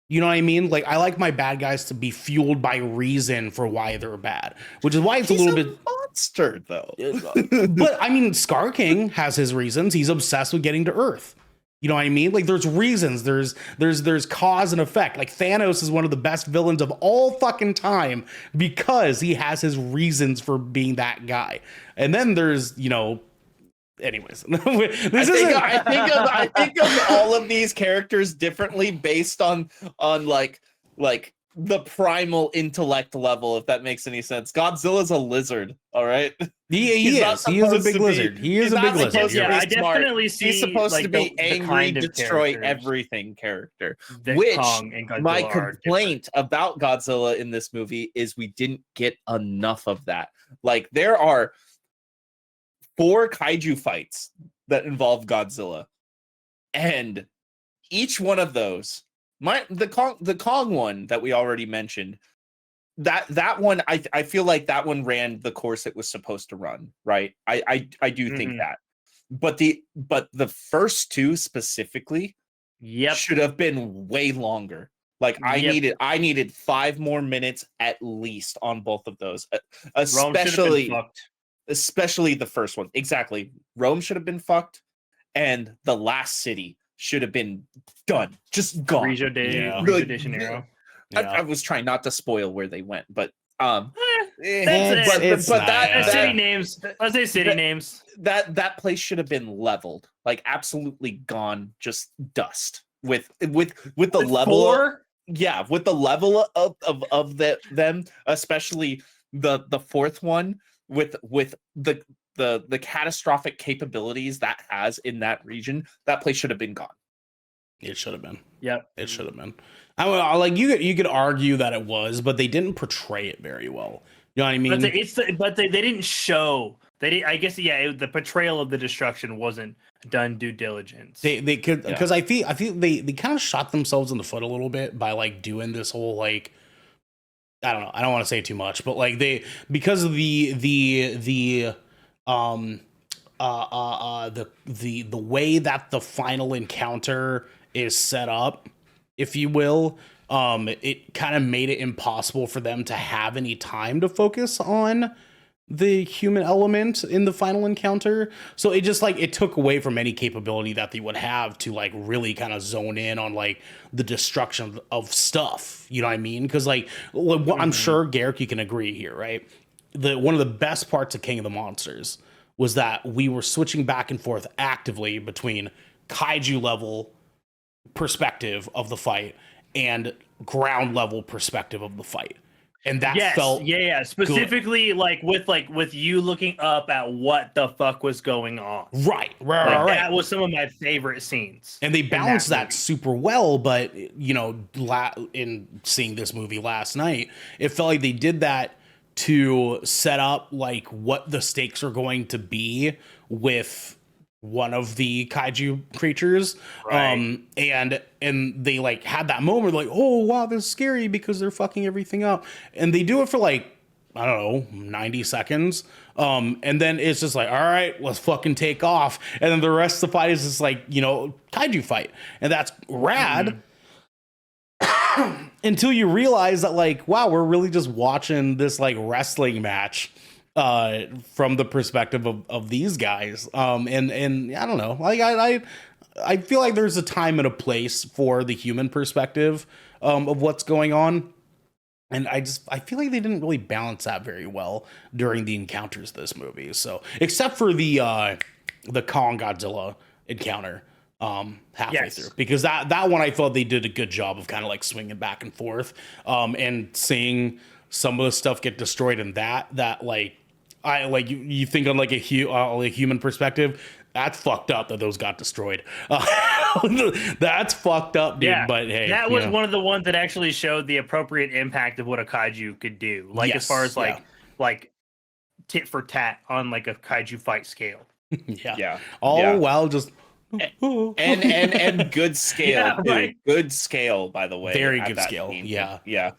You know what I mean? Like I like my bad guys to be fueled by reason for why they're bad, which is why it's He's a little bit. monster though. But I mean, Scar King has his reasons. He's obsessed with getting to Earth. You know what I mean? Like there's reasons. There's cause and effect. Like Thanos is one of the best villains of all fucking time because he has his reasons for being that guy. And then there's, anyways. I think of all of these characters differently based on like the primal intellect level, if that makes any sense. Godzilla's a lizard, all right? He He's not is. He is a supposed big to be- lizard. He is he's a not big lizard. supposed to You're Yeah, right. be I smart. definitely see. He's supposed like, to be the angry, kind of destroy characters everything character. that Which Kong and Godzilla My are different. complaint about Godzilla in this movie is we didn't get enough of that. Like there are 4 kaiju fights that involve Godzilla, and each one of those, the Kong one that we already mentioned, that one I feel like that one ran the course it was supposed to run, right? I do think Mhm. that, but the first 2 specifically Yep. should have been way longer. Like Yep. I needed 5 more minutes at least on both of those, Rome should have been especially fucked. especially the first one. Exactly, Rome should have been fucked, and the last city should have been done, just gone. Yeah. Rio de Janeiro. I Yeah. was trying not to spoil where they went, but That's It's- it. it's but not- that, yeah. City that names. Let's say city that- names. that place should have been leveled, like absolutely gone, just dust with the level of, Four. yeah, with the level of them, especially the fourth one with the catastrophic capabilities that has in that region. That place should have been gone. It should have been. Yep. It should have been. I mean, like you could argue that it was, but they didn't portray it very well. You know what I mean? But they didn't show. They didn't, I guess the portrayal of the destruction wasn't done due diligence. They could, Yeah. because I feel they kind of shot themselves in the foot a little bit by like doing this whole like, I don't know, I don't want to say too much, but like because of the way that the final encounter is set up, if you will, it kind of made it impossible for them to have any time to focus on the human element in the final encounter. So it just like it took away from any capability that they would have to like really kind of zone in on like the destruction of stuff. You know what I mean? Because like I'm sure Garrick, you can agree here, right? One of the best parts of King of the Monsters was that we were switching back and forth actively between kaiju level perspective of the fight and ground level perspective of the fight. And that felt specifically good. with you looking up at what the fuck was going on. Right. That was some of my favorite scenes. And they balanced that super well, but you know, in seeing this movie last night, it felt like they did that to set up like what the stakes are going to be with one of the kaiju creatures. Right. And they like had that moment like, oh wow, this is scary because they're fucking everything up. And they do it for like, I don't know, 90 seconds. And then it's just like, all right, let's fucking take off. And then the rest of the fight is just like, you know, kaiju fight. And that's rad. Until you realize that like, wow, we're really just watching this like wrestling match from the perspective of these guys. And I don't know, like I feel like there's a time and a place for the human perspective of what's going on. And I feel like they didn't really balance that very well during the encounters of this movie. So except for the Kong Godzilla encounter halfway through, because that one I thought they did a good job of kind of like swinging back and forth and seeing some of the stuff get destroyed in that like I like you think on like a human perspective, that's fucked up that those got destroyed. That's fucked up, dude. Yeah, but hey, that was one of the ones that actually showed the appropriate impact of what a kaiju could do. Like as far as like tit for tat on like a kaiju fight scale. Yeah. Well, just and good scale. Yeah, right. Good scale, by the way. Very at good that scale. scene. Yeah.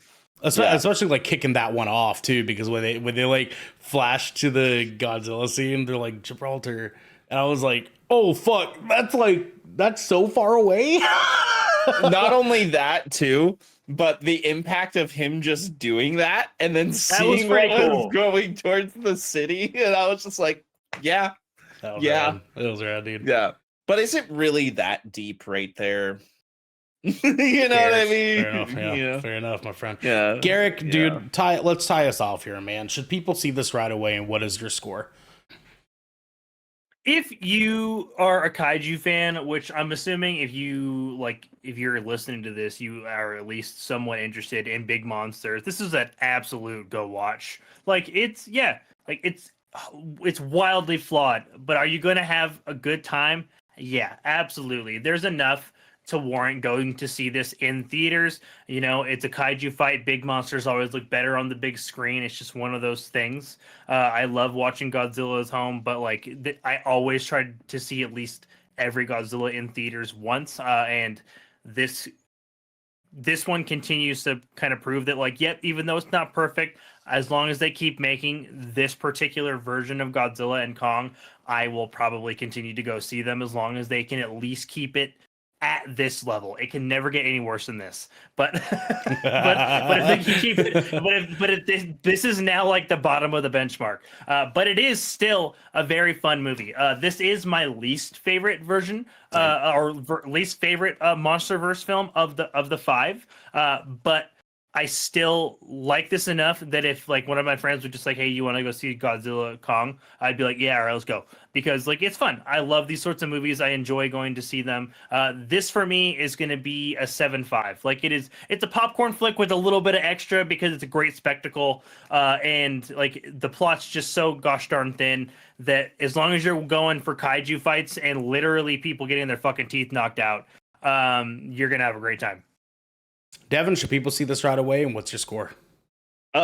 Especially like kicking that one off too, because when they like flash to the Godzilla scene, they're like Gibraltar, and I was like, oh fuck, that's so far away. Not only that too, but the impact of him just doing that and then seeing what was going towards the city, and I was just like, yeah, rad. It was rad, dude. Yeah, but is it really that deep right there? You know what I mean? Fair enough. Yeah, You know? fair enough, my friend. Yeah, Garrick, yeah. dude, let's tie us off here, man. Should people see this right away, and what is your score? If you are a kaiju fan, which I'm assuming if you're listening to this, you are at least somewhat interested in big monsters, this is an absolute go watch. Like it's wildly flawed, but are you going to have a good time? Yeah, absolutely. There's enough to warrant going to see this in theaters. You know, it's a kaiju fight. Big monsters always look better on the big screen. It's just one of those things. I love watching Godzilla's home, but like I always try to see at least every Godzilla in theaters once. And this one continues to kind of prove that, like, yep, even though it's not perfect, as long as they keep making this particular version of Godzilla and Kong, I will probably continue to go see them as long as they can at least keep it at this level. It can never get any worse than this. But but if they can keep it, this is now like the bottom of the benchmark. But it is still a very fun movie. This is my least favorite version, least favorite MonsterVerse film of the five. But I still like this enough that if like one of my friends would just like, hey, you want to go see Godzilla Kong? I'd be like, yeah, all right, let's go. Because like it's fun. I love these sorts of movies. I enjoy going to see them. This for me is going to be a 7.5. Like it's a popcorn flick with a little bit of extra because it's a great spectacle. And like the plot's just so gosh darn thin that as long as you're going for kaiju fights and literally people getting their fucking teeth knocked out, you're going to have a great time. Devin, should people see this right away? And what's your score?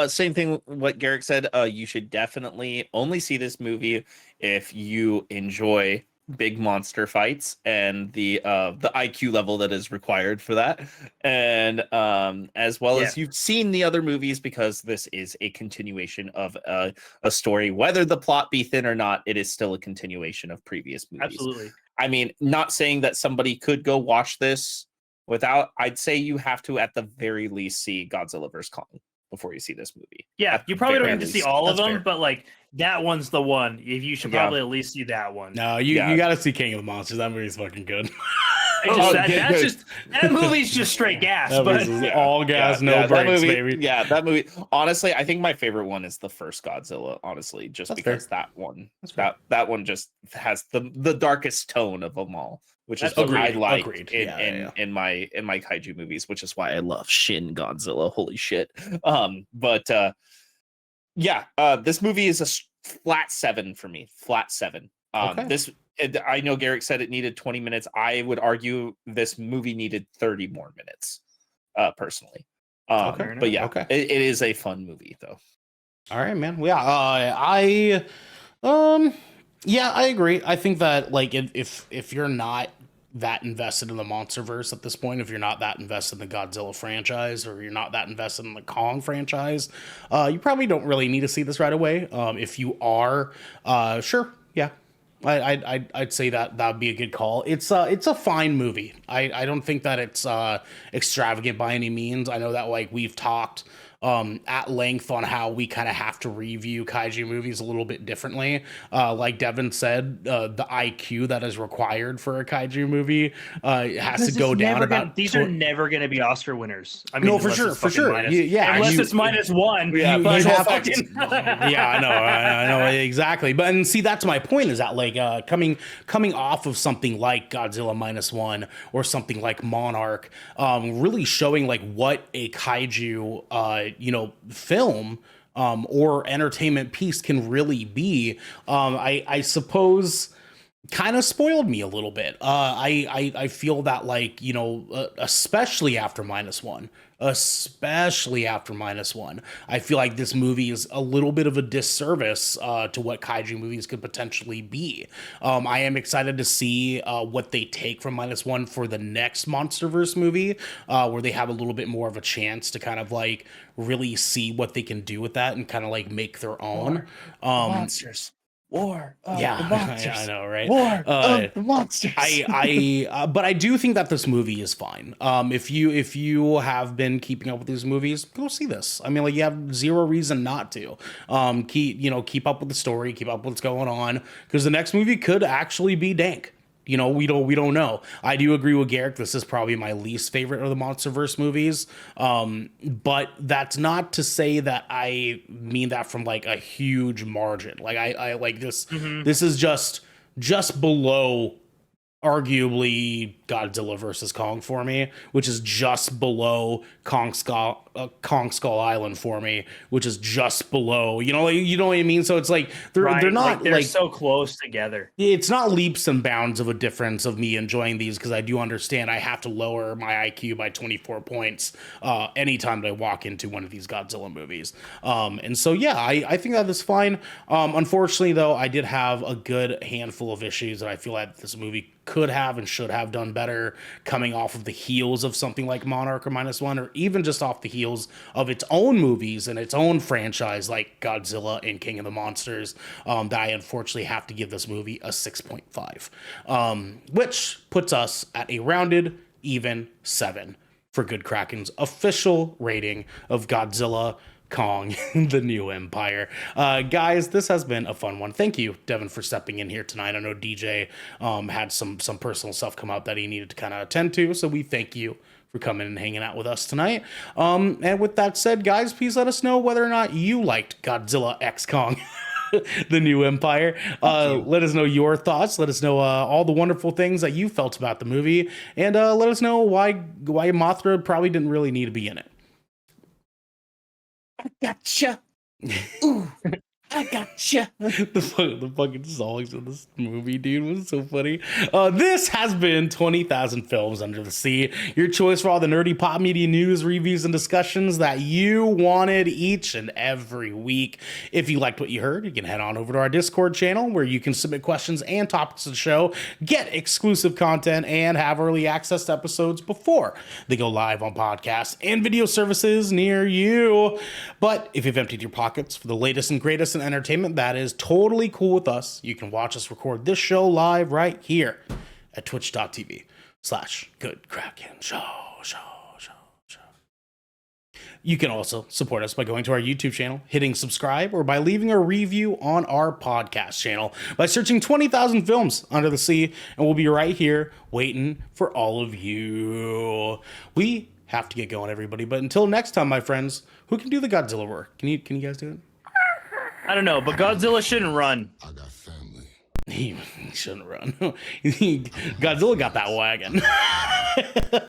Same thing what Garrick said. You should definitely only see this movie if you enjoy big monster fights and the IQ level that is required for that. And as well as you've seen the other movies, because this is a continuation of a story. Whether the plot be thin or not, it is still a continuation of previous movies. Absolutely. I mean, not saying that somebody could go watch this without, I'd say you have to at the very least see Godzilla vs. Kong before you see this movie. Yeah, you probably don't have to see all of them, fair. But like that one's the one. If you should probably at least see that one. No, you got to see King of the Monsters. That movie's fucking good. That movie's just straight gas. But all gas, no brakes, baby. Yeah, that movie. Honestly, I think my favorite one is the first Godzilla. Honestly, just That's because fair. that one just has the darkest tone of them all, which is Agreed. what I like Agreed. in my kaiju movies, which is why I love Shin Godzilla. Holy shit! This movie is a flat 7 for me. Flat 7. I know Garrick said it needed 20 minutes. I would argue this movie needed 30 more minutes, personally. But yeah, it is a fun movie though. All right, man. Yeah, I agree. I think that like if you're not that invested in the MonsterVerse at this point, if you're not that invested in the Godzilla franchise, or you're not that invested in the Kong franchise, you probably don't really need to see this right away. If you are, sure, yeah. I'd say that would be a good call. It's a fine movie. I don't think that it's extravagant by any means. I know that like we've talked at length on how we kind of have to review kaiju movies a little bit differently. Like Devin said, the IQ that is required for a kaiju movie has to go down about. These are never going to be Oscar winners. I mean, no, for sure. Unless it's -1. I know exactly. But and see, that's my point. Is that like coming off of something like Godzilla -1 or something like Monarch, really showing like what a kaiju film or entertainment piece can really be. I suppose kind of spoiled me a little bit. I feel that like, especially after -1, I feel like this movie is a little bit of a disservice to what kaiju movies could potentially be. I am excited to see what they take from -1 for the next MonsterVerse movie, where they have a little bit more of a chance to kind of like really see what they can do with that and kind of like make their own. Monsters. War of the monsters. I know, right? War of the monsters. But I do think that this movie is fine. If you have been keeping up with these movies, go see this. I mean, like you have zero reason not to. Keep up with the story, keep up with what's going on, because the next movie could actually be dank. We don't know. I do agree with Garrick. This is probably my least favorite of the MonsterVerse movies. But that's not to say that I mean that from like a huge margin. Like I like this. Mm-hmm. This is just below arguably Godzilla versus Kong for me, which is just below Kong Skull Island for me, which is just below. You know what I mean? So it's like they're not they're so close together. It's not leaps and bounds of a difference of me enjoying these, because I do understand I have to lower my IQ by 24 points anytime that I walk into one of these Godzilla movies. And so yeah, I think that is fine. Unfortunately though, I did have a good handful of issues that I feel like this movie could have and should have done better coming off of the heels of something like Monarch or Minus One, or even just off the heels of its own movies and its own franchise like Godzilla and King of the Monsters, that I unfortunately have to give this movie a 6.5, which puts us at a rounded, even 7 for Good Kraken's official rating of Godzilla Kong, the New Empire. Guys, this has been a fun one. Thank you, Devin, for stepping in here tonight. I know DJ had some personal stuff come up that he needed to kind of attend to, so we thank you for coming and hanging out with us tonight. And with that said, guys, please let us know whether or not you liked Godzilla X Kong, the New Empire. Let us know your thoughts. Let us know all the wonderful things that you felt about the movie, and let us know why Mothra probably didn't really need to be in it. I gotcha. Ooh, I gotcha. The fucking songs in this movie, dude, was so funny. This has been 20,000 Films Under the Sea, your choice for all the nerdy pop media news, reviews, and discussions that you wanted each and every week. If you liked what you heard, you can head on over to our Discord channel where you can submit questions and topics to the show, get exclusive content, and have early access to episodes before they go live on podcasts and video services near you. But if you've emptied your pockets for the latest and greatest in entertainment, that is totally cool with us. You can watch us record this show live right here at twitch.tv/Good Kraken Show. You can also support us by going to our YouTube channel, hitting subscribe, or by leaving a review on our podcast channel by searching 20,000 Films Under the Sea, and we'll be right here waiting for all of you. We have to get going, everybody, but until next time, my friends, who can do the Godzilla work? Can you guys do it? I don't know, but Godzilla shouldn't run. I got family. He shouldn't run. Godzilla got that wagon.